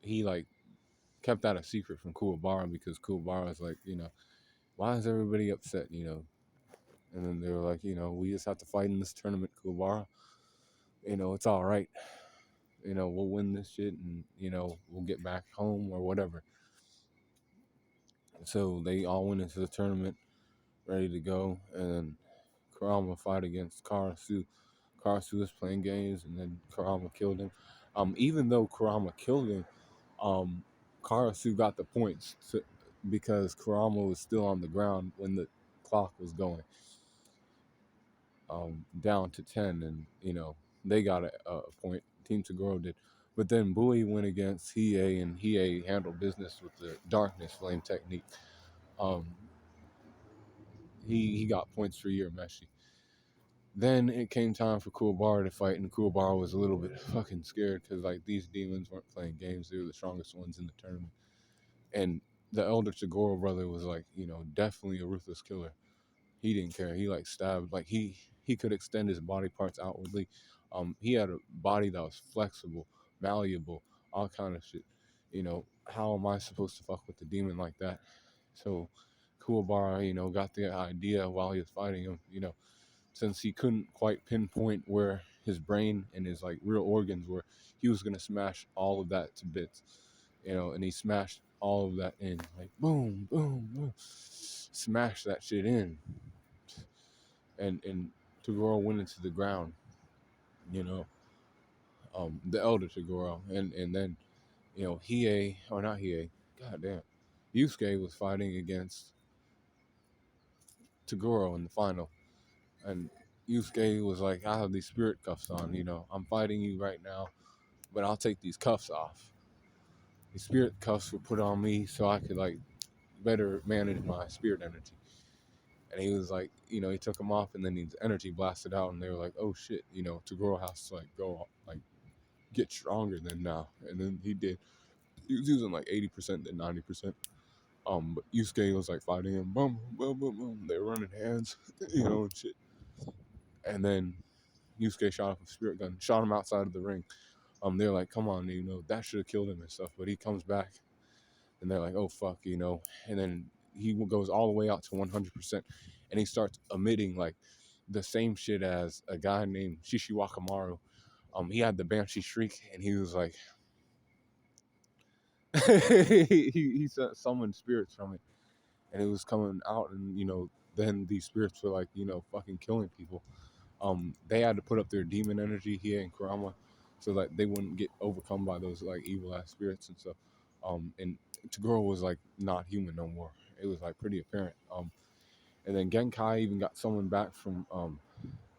A: he like kept that a secret from Kuwabara because Kuwabara was like, why is everybody upset? And then they were like, we just have to fight in this tournament, Kuwabara. It's all right. We'll win this shit and, we'll get back home or whatever. So they all went into the tournament ready to go. And then Kurama fight against Karasu. Karasu was playing games and then Kurama killed him. Even though Kurama killed him, um, Karasu got the points because Kurama was still on the ground when the clock was going down to 10. And, they got a point. Team Tagoro did. But then Bui went against Hiei, and Hiei handled business with the darkness flame technique. Um, he got points for Urameshi. Then it came time for Kuwabara to fight, and Kuwabara was a little bit fucking scared because like these demons weren't playing games; they were the strongest ones in the tournament. And the elder Tagoro brother was like, definitely a ruthless killer. He didn't care. He like stabbed, like he could extend his body parts outwardly. He had a body that was flexible, malleable, all kind of shit. How am I supposed to fuck with the demon like that? So Kuwabara, got the idea while he was fighting him, since he couldn't quite pinpoint where his brain and his like real organs were, he was gonna smash all of that to bits, and he smashed all of that in, like boom, boom, boom, smash that shit in, and Tagoro went into the ground, you know, the elder Tagoro, and then Hiei or not Hiei, goddamn, Yusuke was fighting against Tagoro in the final, and Yusuke was like, I have these spirit cuffs on, I'm fighting you right now, but I'll take these cuffs off. The spirit cuffs were put on me so I could like better manage my spirit energy. And he was like, he took them off and then his energy blasted out and they were like, oh shit, Tagoro has to like go like get stronger than now. And then he did. He was using like 80% then 90%. But Yusuke was like fighting him, boom, boom, boom, boom. They were running hands, and shit. And then Yusuke shot off a spirit gun, shot him outside of the ring. They're like, come on, that should have killed him and stuff. But he comes back, and they're like, oh fuck, And then he goes all the way out to 100%, and he starts emitting like the same shit as a guy named Shishiwaka Maru. He had the Banshee Shriek, and he was like, he summoned spirits from it, and it was coming out, and then these spirits were like, fucking killing people. They had to put up their demon energy here in Kurama so that they wouldn't get overcome by those like evil ass spirits and stuff. And Tagoro was like not human no more. It was like pretty apparent. And then Genkai even got someone back from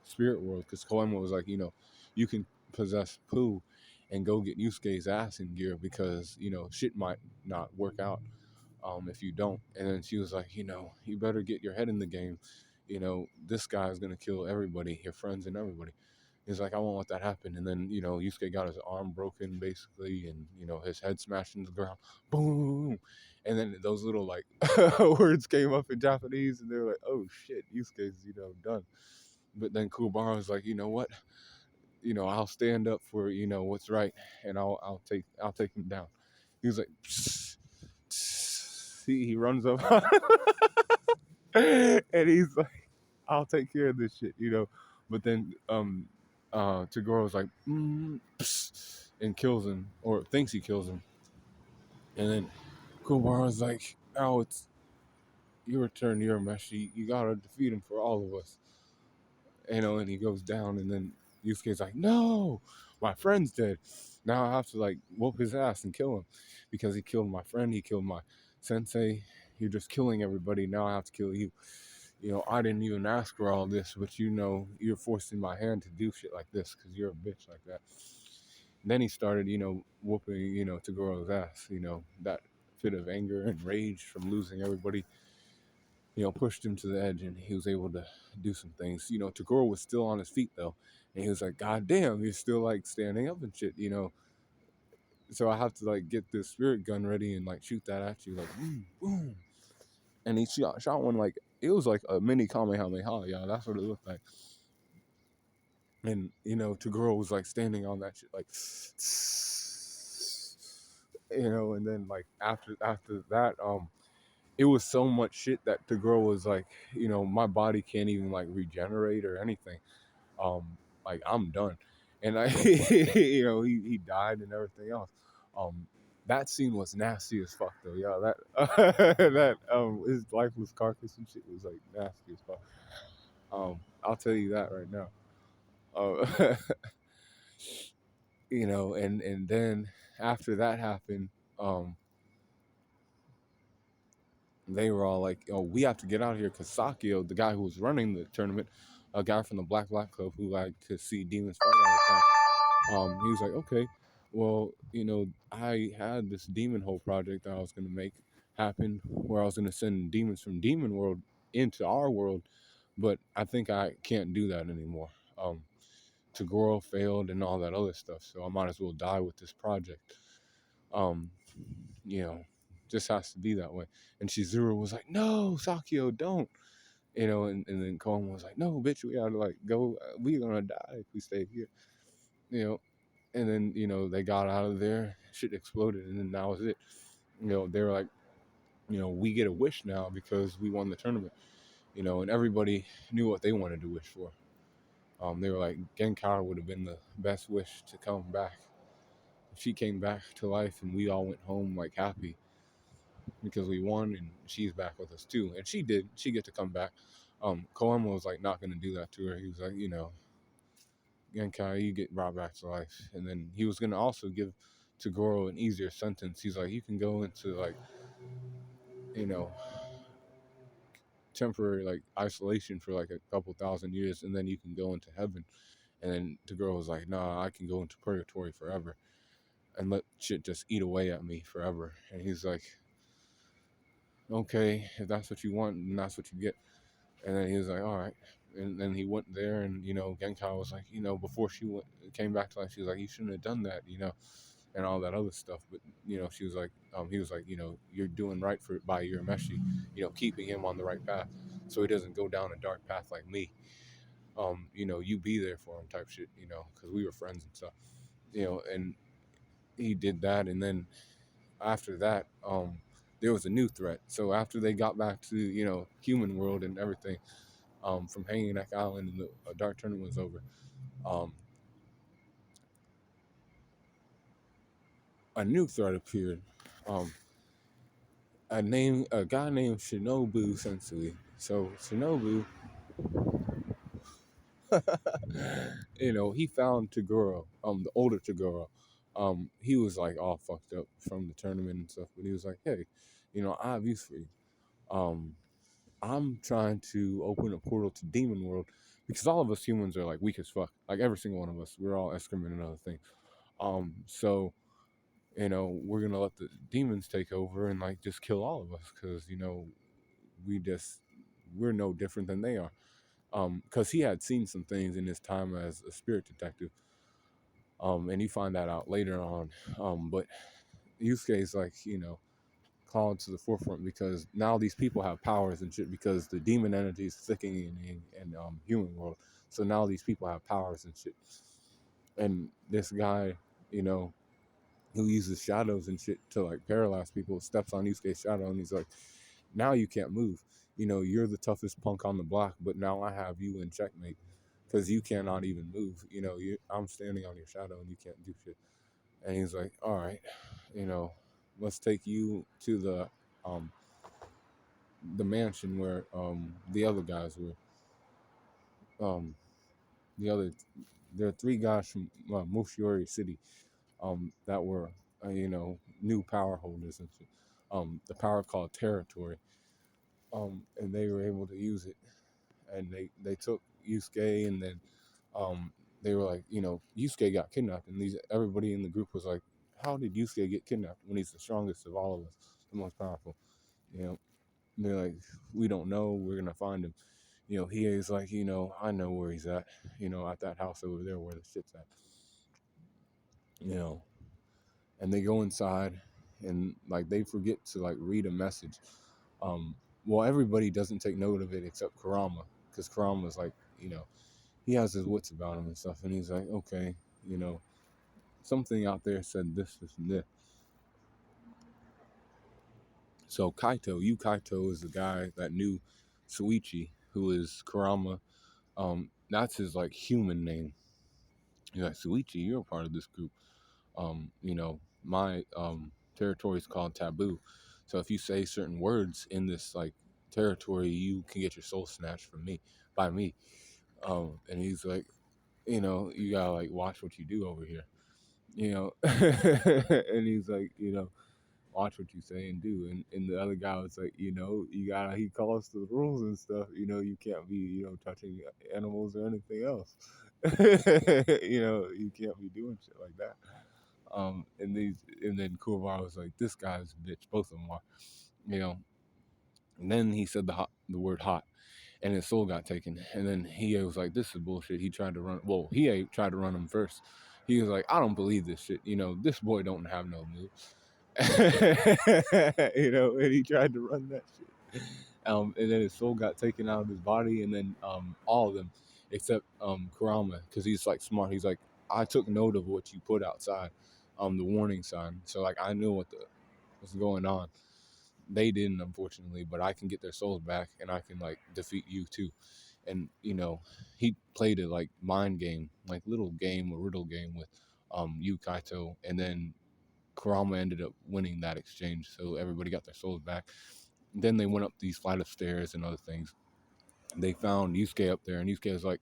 A: Spirit World because Koema was like, you can possess Pooh and go get Yusuke's ass in gear because shit might not work out if you don't. And then she was like, you better get your head in the game. This guy's gonna kill everybody, your friends and everybody. He's like, I won't let that happen. And then, Yusuke got his arm broken basically, and his head smashed into the ground. Boom. And then those little like words came up in Japanese, and they were like, oh shit, Yusuke's done. But then Kuwabara was like, you know what? I'll stand up for what's right, and I'll take him down. He was like, psst, psst. He runs up, and he's like, I'll take care of this shit. But then Tagoro's like, psst, and kills him, or thinks he kills him. And then Kuwabara's like, oh, it's your turn, Urameshi. You gotta defeat him for all of us. And he goes down, and then Yusuke's like, no, my friend's dead. Now I have to like whoop his ass and kill him because he killed my friend, he killed my sensei. You're just killing everybody. Now I have to kill you. I didn't even ask for all this, but you're forcing my hand to do shit like this because you're a bitch like that. And then he started, whooping, Tagoro's ass. That fit of anger and rage from losing everybody pushed him to the edge, and he was able to do some things. Tagoro was still on his feet though, and he was like, God damn, he's still like standing up and shit. So I have to like get this spirit gun ready and like shoot that at you, like boom, boom. and he shot one like it was like a mini Kamehameha, yeah, that's what it looked like. And Tagoro was like standing on that shit, like, and then like after that, it was so much shit that Tagoro was like, my body can't even like regenerate or anything. Um, like I'm done, and I, he died and everything else. Um, that scene was nasty as fuck though. Yeah, that that his lifeless carcass and shit was like nasty as fuck. I'll tell you that right now. Uh, and then after that happened, um, they were all like, "Oh, we have to get out of here," because Sakio, the guy who was running the tournament, a guy from the Black Club who like to see demons fight all the time. He was like, okay, well, I had this demon hole project that I was going to make happen where I was going to send demons from demon world into our world, but I think I can't do that anymore. Tagoro failed and all that other stuff, so I might as well die with this project. Um, you know, just has to be that way. And Shizuru was like, no, Sakio, don't. And then Koen was like, no, bitch, we gotta like go. We're gonna die if we stay here. You know, and then they got out of there, shit exploded, and then that was it. They were like, we get a wish now because we won the tournament. And everybody knew what they wanted to wish for. They were like, Genkai would have been the best wish to come back. She came back to life, and we all went home like happy because we won, and she's back with us too. And she did. She get to come back. Koema was like not gonna do that to her. He was like, Genkai, you get brought back to life. And then he was going to also give Tagoro an easier sentence. He's like, you can go into like, you know, temporary like isolation for like a couple thousand years, and then you can go into heaven. And then Tagoro was like, nah, I can go into purgatory forever and let shit just eat away at me forever. And he's like, okay, if that's what you want, then that's what you get. And then he was like, all right. And then he went there, and Genkai was like, before she came back to life, she was like, you shouldn't have done that, and all that other stuff. But she was like, he was like, you're doing right by Urameshi, keeping him on the right path, so he doesn't go down a dark path like me. You be there for him, type shit, because we were friends and stuff, and he did that, and then after that, there was a new threat. So after they got back to human world and everything, from Hanging Neck Island, and the dark tournament was over, um, a new threat appeared. Um, a guy named Shinobu Sensui. So Shinobu, he found Tagoro, the older Tagoro. He was like all fucked up from the tournament and stuff, but he was like, hey, I have use for you. Um, I'm trying to open a portal to Demon World because all of us humans are like weak as fuck. Like every single one of us, we're all excrement and other things. So we're gonna let the demons take over and like just kill all of us because we just we're no different than they are. Because he had seen some things in his time as a spirit detective. And you find that out later on. But Yusuke is like, called to the forefront because now these people have powers and shit because the demon energy is thickening in human world. So now these people have powers and shit. And this guy, you know, who uses shadows and shit to like paralyze people, steps on Yusuke's shadow and he's like, now you can't move. You're the toughest punk on the block, but now I have you in checkmate because you cannot even move. I'm standing on your shadow and you can't do shit. And he's like, all right, you know, let's take you to the mansion where the other guys were. Um, the other, there are three guys from Moshiori City that were, new power holders and shit. The power called territory. And they were able to use it. And they took Yusuke, and then they were like, Yusuke got kidnapped, and everybody in the group was like, how did Yusuke get kidnapped when he's the strongest of all of us, the most powerful? And they're like, we don't know, we're gonna find him. He is like, I know where he's at that house over there where the shit's at. And they go inside, and like they forget to like read a message. Um, well, everybody doesn't take note of it except Kurama, because Kurama's like, you know, he has his wits about him and stuff, and he's like, okay, you know, something out there said this, and this. So Kaito, Yu Kaito is the guy that knew Suichi, who is Kurama. That's his like human name. He's like, Suichi, you're a part of this group. You know, my territory is called taboo. So if you say certain words in this like territory, you can get your soul snatched from me by me. And he's like, you know, you gotta like watch what you do over here. You know, and he's like, you know, watch what you say and do. And the other guy was like, you know, you gotta, he calls to the rules and stuff. You know, you can't be, you know, touching animals or anything else. You know, you can't be doing shit like that. And then Kuwabara was like, this guy's a bitch. Both of them are, you know. And then he said the word hot, and his soul got taken. And then he was like, this is bullshit. He tried to run. Well, he tried to run him first. He was like, I don't believe this shit. You know, this boy don't have no moves. You know, and he tried to run that shit. And then his soul got taken out of his body, and then all of them, except Kurama, because he's like smart. He's like, I took note of what you put outside, the warning sign. So like I knew what's going on. They didn't, unfortunately, but I can get their souls back, and I can like defeat you too. And you know, he played a like mind game, like little game, a riddle game with Yu Kaito, and then Kurama ended up winning that exchange, so everybody got their souls back. Then they went up these flight of stairs and other things. They found Yusuke up there, and Yusuke was like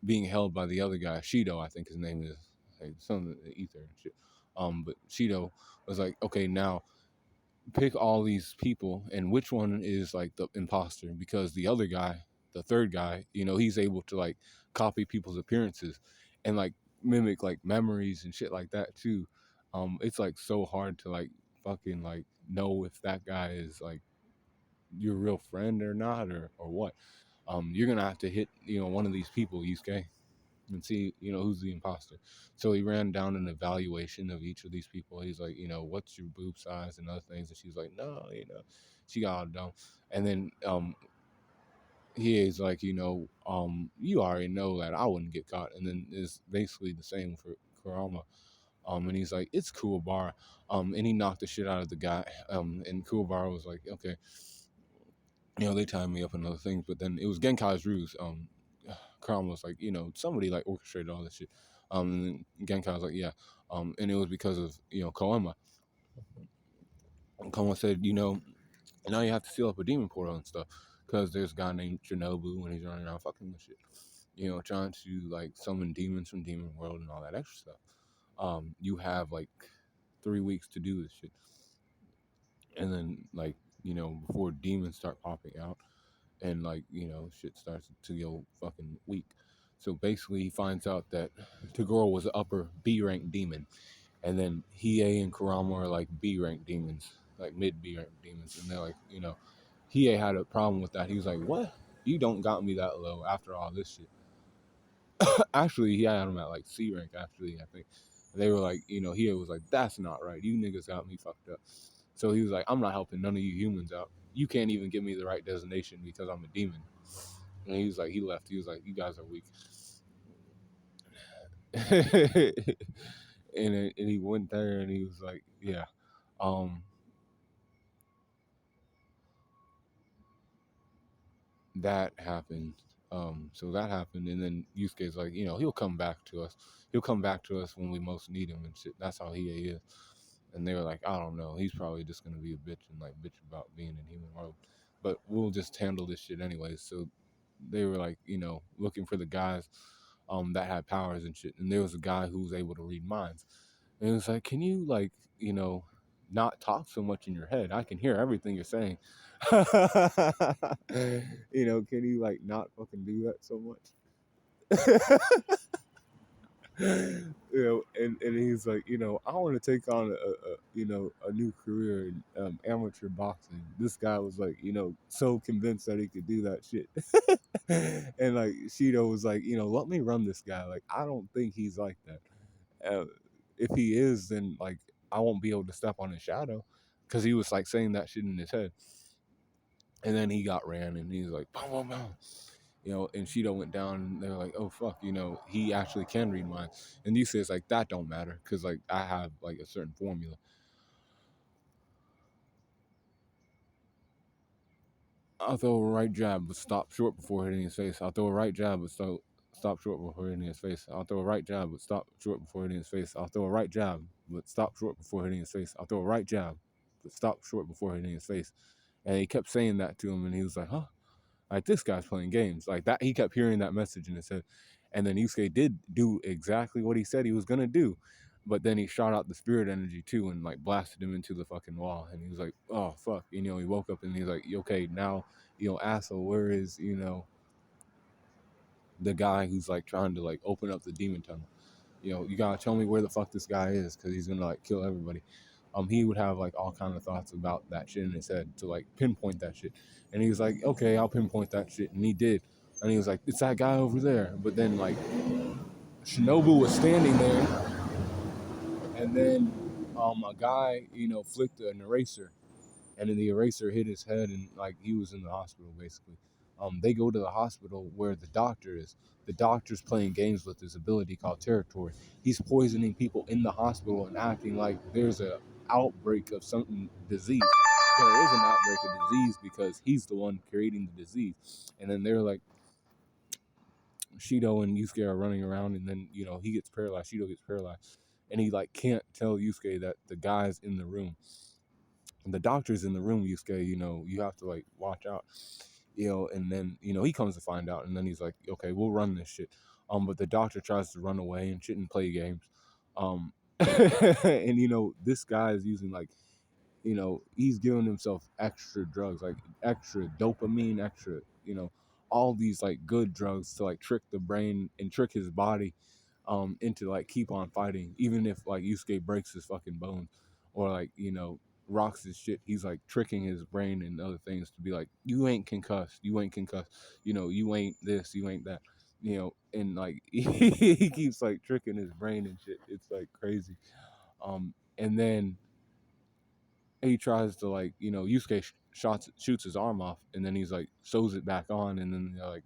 A: being held by the other guy, Shido, I think his name is, like, some of the ether and shit. But Shido was like, okay, now pick all these people, and which one is like the imposter? Because the other guy, the third guy, you know, he's able to like copy people's appearances and like mimic like memories and shit like that too. It's like so hard to like fucking like know if that guy is like your real friend or not, or what. You're gonna have to hit, you know, one of these people, Yusuke, and see, you know, who's the imposter. So he ran down an evaluation of each of these people. He's like, you know, what's your boob size and other things, and she's like, no, you know, she got all dumb. And then he is like, you know, you already know that I wouldn't get caught. And then it's basically the same for Kurama. And he's like, it's Kuwabara. And he knocked the shit out of the guy. And Kuwabara was like, okay, you know, they tied me up and other things, but then it was Genkai's ruse. Crown was like, you know, somebody like orchestrated all this shit. And Genkai was like, yeah. And it was because of, you know, Koema. And Koema said, you know, now you have to seal up a demon portal and stuff, because there's a guy named Shinobu, and he's running around fucking with shit. You know, trying to like summon demons from Demon World and all that extra stuff. You have like 3 weeks to do this shit, and then like, you know, before demons start popping out, and like, you know, shit starts to go fucking weak. So basically he finds out that Tagoro was an upper B rank demon, and then Hiei and Kurama are like B rank demons, like mid B rank demons. And they're like, you know, Hiei had a problem with that. He was like, what, you don't got me that low after all this shit. Actually he had him at like C rank, actually, I think. They were like, you know, Hiei was like, that's not right, you niggas got me fucked up. So he was like, I'm not helping none of you humans out. You can't even give me the right designation because I'm a demon. And he was like, he left. He was like, you guys are weak. And he went there, and he was like, yeah. Um, that happened. So that happened, and then Yusuke's like, you know, he'll come back to us. He'll come back to us when we most need him and shit. That's how he is. And they were like, I don't know. He's probably just gonna be a bitch and like bitch about being in human world. But we'll just handle this shit anyways. So they were like, you know, looking for the guys that had powers and shit. And there was a guy who was able to read minds. And it was like, can you like, you know, not talk so much in your head? I can hear everything you're saying. You know, can you like not fucking do that so much? You know, and he's like, you know, I want to take on you know, a new career in amateur boxing. This guy was like, you know, so convinced that he could do that shit. And like Shido was like, you know, let me run this guy. Like, I don't think he's like that. If he is, then like I won't be able to step on his shadow, because he was like saying that shit in his head. And then he got ran, and he's like, boom, boom, boom. And Shido went down, and they're like, oh fuck, he actually can read minds. And you say it's like that don't matter because like I have like a certain formula. I'll throw a right jab, but stop short before hitting his face. I'll throw a right jab, but stop short before hitting his face. I'll throw a right jab, but stop short before hitting his face. I'll throw a right jab, but stop short before hitting his face. I'll throw a right jab, but stop short before hitting his face. And he kept saying that to him, and he was like, huh? Like, this guy's playing games. Like that, he kept hearing that message in his head. And then Yusuke did do exactly what he said he was gonna do. But then he shot out the spirit energy too and like blasted him into the fucking wall. And he was like, oh fuck. He woke up and he's like, okay, now, asshole, where is, the guy who's like trying to like open up the demon tunnel? You gotta tell me where the fuck this guy is, because he's gonna like kill everybody. He would have like all kind of thoughts about that shit in his head to like pinpoint that shit. And he was like, okay, I'll pinpoint that shit. And he did. And he was like, it's that guy over there. But then like Shinobu was standing there, and then a guy, flicked an eraser, and then the eraser hit his head, and like he was in the hospital basically. They go to the hospital where the doctor is. The doctor's playing games with his ability called territory. He's poisoning people in the hospital and acting like there's a outbreak of some disease. There is an outbreak of disease because he's the one creating the disease. And then they're like, Shido and Yusuke are running around, and then he gets paralyzed. Shido gets paralyzed, and he like can't tell Yusuke that the guy's in the room. And the doctor's in the room, Yusuke. You have to like watch out. And then he comes to find out, and then he's like, okay, we'll run this shit. But the doctor tries to run away and shit and play games. And this guy is using like he's giving himself extra drugs, like extra dopamine, extra, all these like good drugs to like trick the brain and trick his body into like keep on fighting, even if like Yusuke breaks his fucking bones or like, rocks his shit. He's like tricking his brain and other things to be like, you ain't concussed, you ain't this, you ain't that, and like he keeps like tricking his brain and shit. It's like crazy. And then he tries to like Yusuke shoots his arm off, and then he's like sews it back on, and then they're like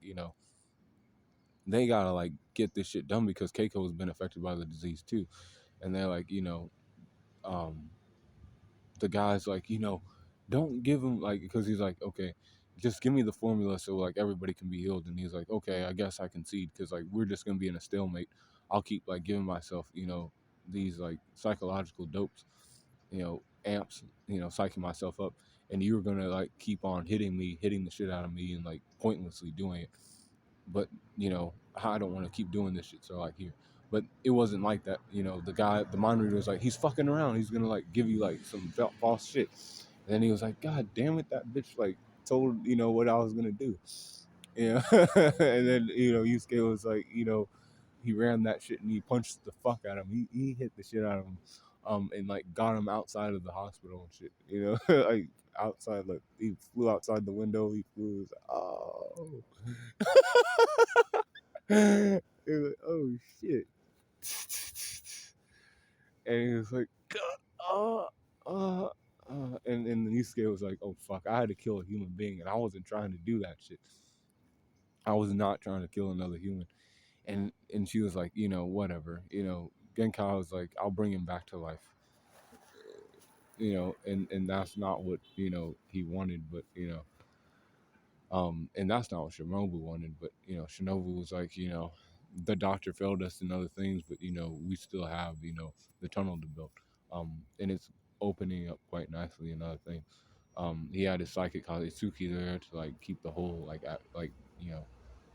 A: they gotta like get this shit done because Keiko has been affected by the disease too. And they're like um the guy's like don't give him, like, because he's like, okay, just give me the formula so like everybody can be healed. And he's like, okay, I guess I concede, because like we're just gonna be in a stalemate. I'll keep like giving myself these like psychological dopes, amps, psyching myself up, and you're gonna like keep on hitting the shit out of me and like pointlessly doing it. But I don't want to keep doing this shit, so like here. But it wasn't like that. The guy, the mind reader, was like, he's fucking around, he's gonna like give you like some false shit. And then he was like, god damn it, that bitch like told what I was gonna do. And then Yusuke was like, he ran that shit and he punched the fuck out of him. He hit the shit out of him, and like got him outside of the hospital and shit. Like outside, like he flew outside the window. He flew. He was like, oh shit. And he was like, uh, uh, and the Yusuke was like, oh fuck, I had to kill a human being, and I wasn't trying to do that shit. I was not trying to kill another human. And she was like, whatever. Genkai was like, I'll bring him back to life. And that's not what he wanted, but and that's not what Shinobu wanted. But Shinobu was like, the doctor failed us in other things, but we still have the tunnel to build, and it's opening up quite nicely and other things. He had his psychic called Itsuki there to like keep the hole like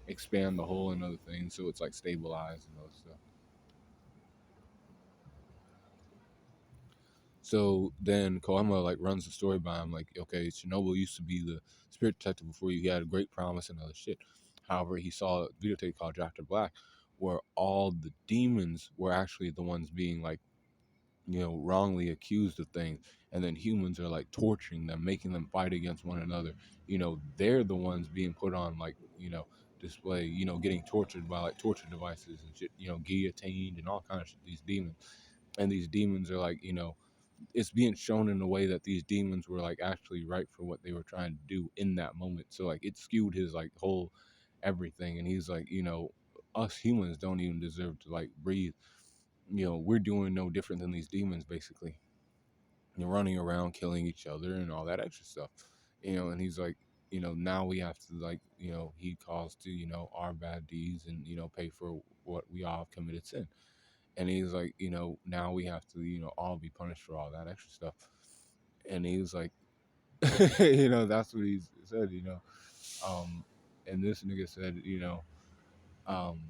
A: expand the hole and other things, so it's like stabilized and other stuff. So then Koema like runs the story by him, like, okay, Shinobu used to be the spirit detective before you. He had a great promise and other shit. However, he saw a videotape called Dr. Black, where all the demons were actually the ones being like, wrongly accused of things, and then humans are like torturing them, making them fight against one another. They're the ones being put on like, display, getting tortured by like torture devices and shit, guillotined and all kinds of shit, these demons. And these demons are like, it's being shown in a way that these demons were like actually right for what they were trying to do in that moment. So like it skewed his like whole everything, and he's like, us humans don't even deserve to like breathe. We're doing no different than these demons, basically. You're running around killing each other and all that extra stuff. And he's like, now we have to like, he calls to, our bad deeds and, pay for what we all have committed sin. And he's like, now we have to, all be punished for all that extra stuff. And he was like, that's what he said, um, and this nigga said, um,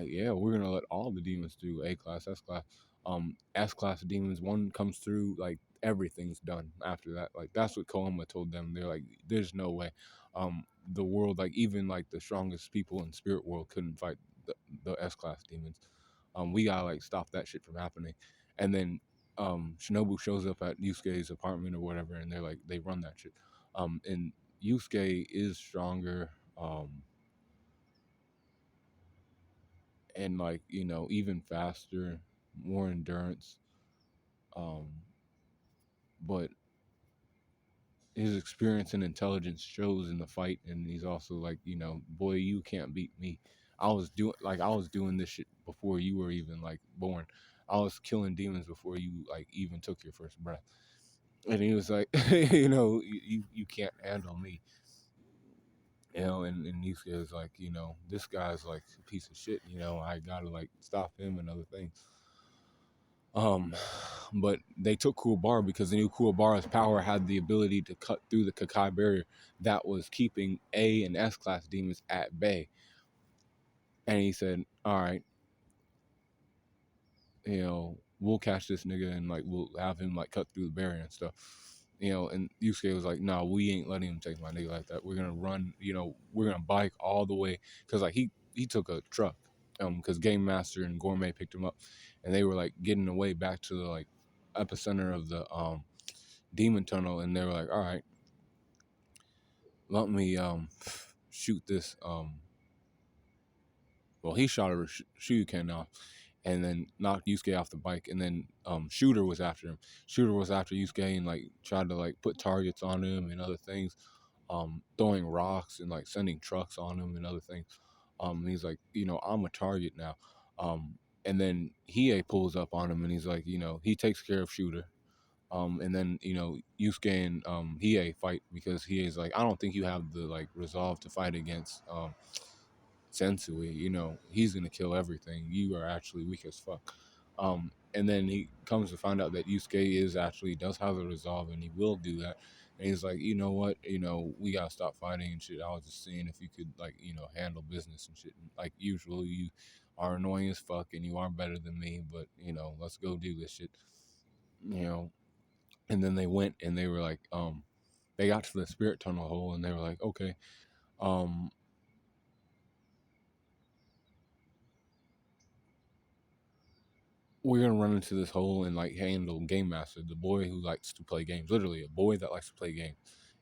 A: yeah, we're gonna let all the demons through A class, S class. S class demons, one comes through, like everything's done after that. Like that's what Koama told them. They're like, there's no way. The world, like even like the strongest people in spirit world couldn't fight the S class demons. We gotta like stop that shit from happening. And then Shinobu shows up at Yusuke's apartment or whatever, and they're like, they run that shit. And Yusuke is stronger. And like even faster, more endurance, um but his experience and intelligence shows in the fight. And he's also like, boy, you can't beat me. I was doing this shit before you were even like born. I was killing demons before you like even took your first breath. And he was like, you can't handle me. And Yusuke was like, this guy's like a piece of shit. I gotta like stop him and other things. Um, but they took Kuwabara because they knew Kuwabara's power had the ability to cut through the Kakai barrier that was keeping A and S class demons at bay. And he said, "All right, we'll catch this nigga and like we'll have him like cut through the barrier and stuff." And Yusuke was like, "No, we ain't letting him take my nigga like that. We're gonna run. We're gonna bike all the way because like he took a truck, because Game Master and Gourmet picked him up, and they were like getting away back to the like epicenter of the demon tunnel, and they were like, all right, let me shoot this well, he shot a Shuriken off and then knocked Yusuke off the bike. And then Shooter was after him. Shooter was after Yusuke and like tried to like put targets on him and other things, throwing rocks and like sending trucks on him and other things. And he's like, I'm a target now. And then Hiei pulls up on him and he's like, he takes care of Shooter. And then Yusuke and Hiei fight because Hiei's like, I don't think you have the like resolve to fight against Sensui. He's gonna kill everything. You are actually weak as fuck. And then he comes to find out that Yusuke does have the resolve and he will do that. And he's like, you know what, we gotta stop fighting and shit. I was just seeing if you could like handle business and shit. And, like usual, you are annoying as fuck and you are better than me, but let's go do this shit. You know, and then they went and they were like, they got to the spirit tunnel hole and they were like, okay, um, we're gonna run into this hole and like handle Game Master, the boy who likes to play games, literally a boy that likes to play games,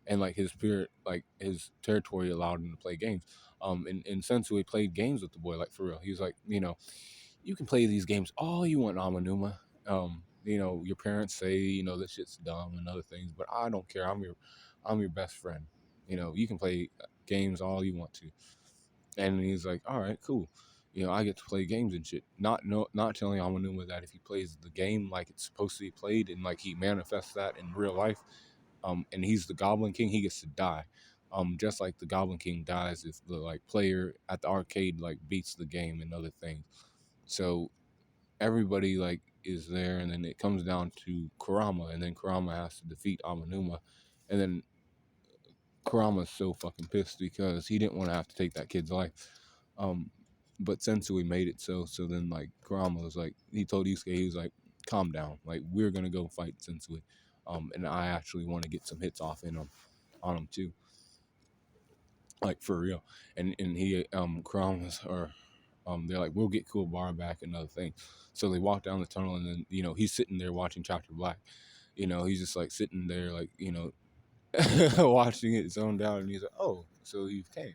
A: and like his spirit, like his territory allowed him to play games. And Sensui played games with the boy, like for real. He was like, you can play these games all you want, Amanuma. Your parents say, this shit's dumb and other things, but I don't care. I'm your best friend. You can play games all you want to. And he's like, all right, cool. I get to play games and shit. Not telling Amanuma that if he plays the game like it's supposed to be played and like he manifests that in real life, and he's the Goblin King, he gets to die. Just like the Goblin King dies if the like player at the arcade like beats the game and other things. So everybody like is there, and then it comes down to Kurama, and then Kurama has to defeat Amanuma, and then Kurama's so fucking pissed because he didn't want to have to take that kid's life. Um, but Sensui made it so then like Kurama was like, he told Yusuke, he was like, calm down, like we're gonna go fight Sensui, and I actually want to get some hits off in him on him too, like for real. And he Kurama's or they're like, we'll get Kuwabara back, another thing. So they walk down the tunnel, and then he's sitting there watching Chapter Black. He's just like sitting there like watching it zoned out, and he's like, oh, so you came.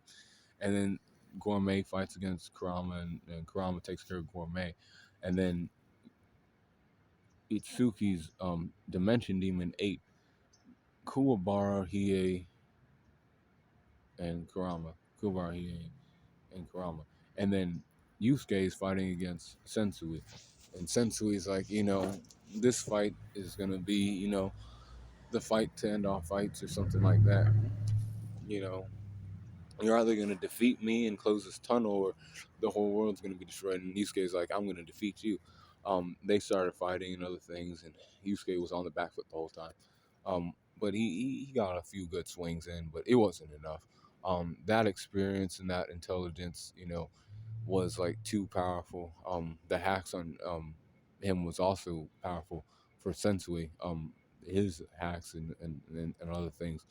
A: And then Gourmet fights against Kurama, and Kurama takes care of Gourmet. And then Itsuki's dimension demon ate Kuwabara, Hiei, and Kurama. Kuwabara, Hiei, and Kurama. And then Yusuke is fighting against Sensui. And Sensui is like, this fight is going to be, the fight to end all fights or something like that. You know, you're either going to defeat me and close this tunnel or the whole world's going to be destroyed. And Yusuke's like, I'm going to defeat you. They started fighting and other things, and Yusuke was on the back foot the whole time. But he got a few good swings in, but it wasn't enough. That experience and that intelligence, was like too powerful. The hacks on him was also powerful for Sensui. His hacks and other things.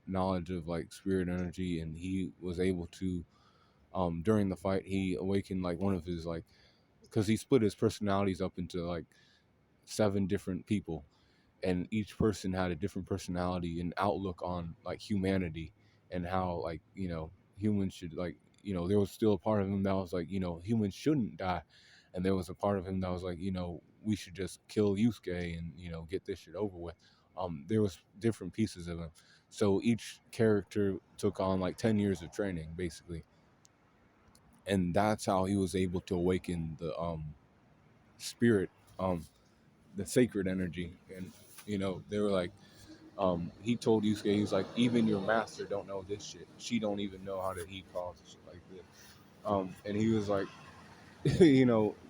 A: Knowledge of like spirit energy, and he was able to during the fight he awakened like one of his like because he split his personalities up into like 7 different people, and each person had a different personality and outlook on like humanity and how like humans should like there was still a part of him that was like humans shouldn't die, and there was a part of him that was like we should just kill Yusuke and get this shit over with. There was different pieces of him, so each character took on like 10 years of training basically, and that's how he was able to awaken the spirit, the sacred energy. And they were like he told Yusuke, he was like, even your master don't know this shit. She don't even know how to heat calls and shit like this. And he was like,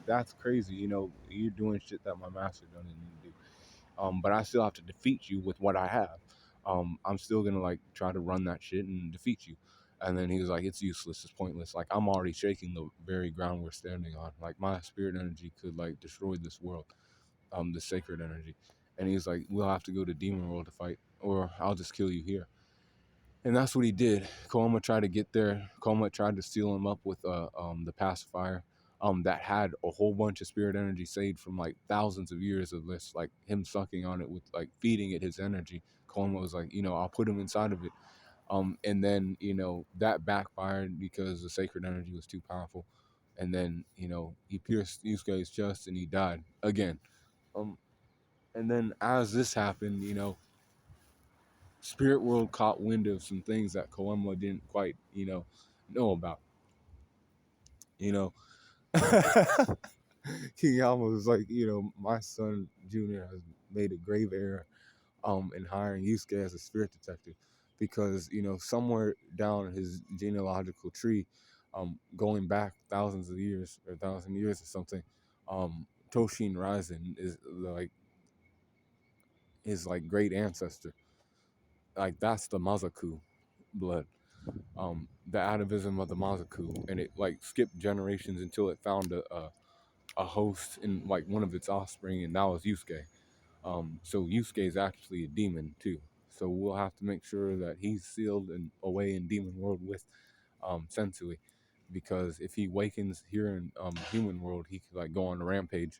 A: that's crazy. You're doing shit that my master doesn't even do. But I still have to defeat you with what I have. I'm still gonna like try to run that shit and defeat you. And then he was like, it's useless, it's pointless. Like I'm already shaking the very ground we're standing on. Like my spirit energy could like destroy this world, the sacred energy. And he's like, we'll have to go to Demon World to fight, or I'll just kill you here. And that's what he did. Koama tried to get there. Koama tried to steal him up with the pacifier that had a whole bunch of spirit energy saved from like thousands of years of this, like him sucking on it with like feeding it his energy. Koama was like, I'll put him inside of it. And then, that backfired because the sacred energy was too powerful. And then, he pierced Yusuke's chest and he died again. Um, and then as this happened, Spirit World caught wind of some things that Koema didn't quite, know about. You know, Kiyama was like, my son Junior has made a grave error in hiring Yusuke as a spirit detective, because somewhere down his genealogical tree, going back thousands of years or 1,000 years or something, Toshin Raisen is like his like great ancestor. Like that's the Mazaku blood, the atavism of the Mazaku, and it like skipped generations until it found a host in like one of its offspring, and that was Yusuke. So Yusuke is actually a demon too. So we'll have to make sure that he's sealed and away in demon world with Sensui, because if he wakens here in human world, he could like go on a rampage.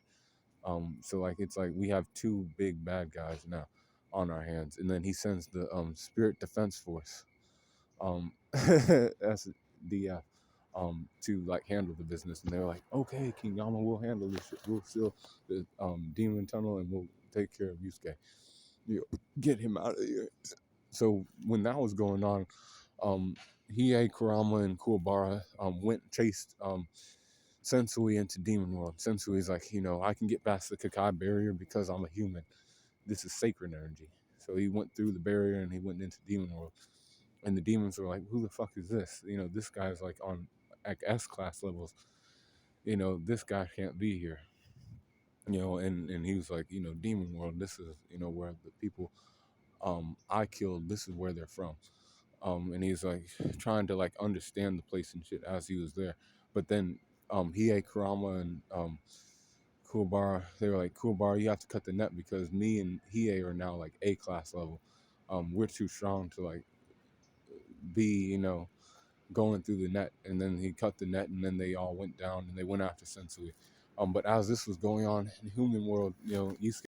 A: So like it's like we have 2 big bad guys now on our hands, and then he sends the Spirit Defense Force, SDF, to like handle the business, and they're like, okay, King Yama, we'll handle this shit. We'll seal the demon tunnel, and we'll take care of Yusuke. Get him out of here. So when that was going on, Hiei, Kurama, and Kuwabara went chased Sensui into Demon World. Sensui is like, I can get past the Kakai barrier because I'm a human. This is sacred energy. So he went through the barrier and he went into Demon World. And the demons were like, who the fuck is this? This guy's like on like S class levels. This guy can't be here. And he was like, Demon World, this is, where the people I killed, this is where they're from. And he's like trying to like understand the place and shit as he was there. But then Hiei, Kurama, and Kuwabara, they were like, Kuwabara, you have to cut the net because me and Hiei are now like A class level. We're too strong to like be, going through the net. And then he cut the net, and then they all went down and they went after Sensui. But as this was going on in human world, Yusuke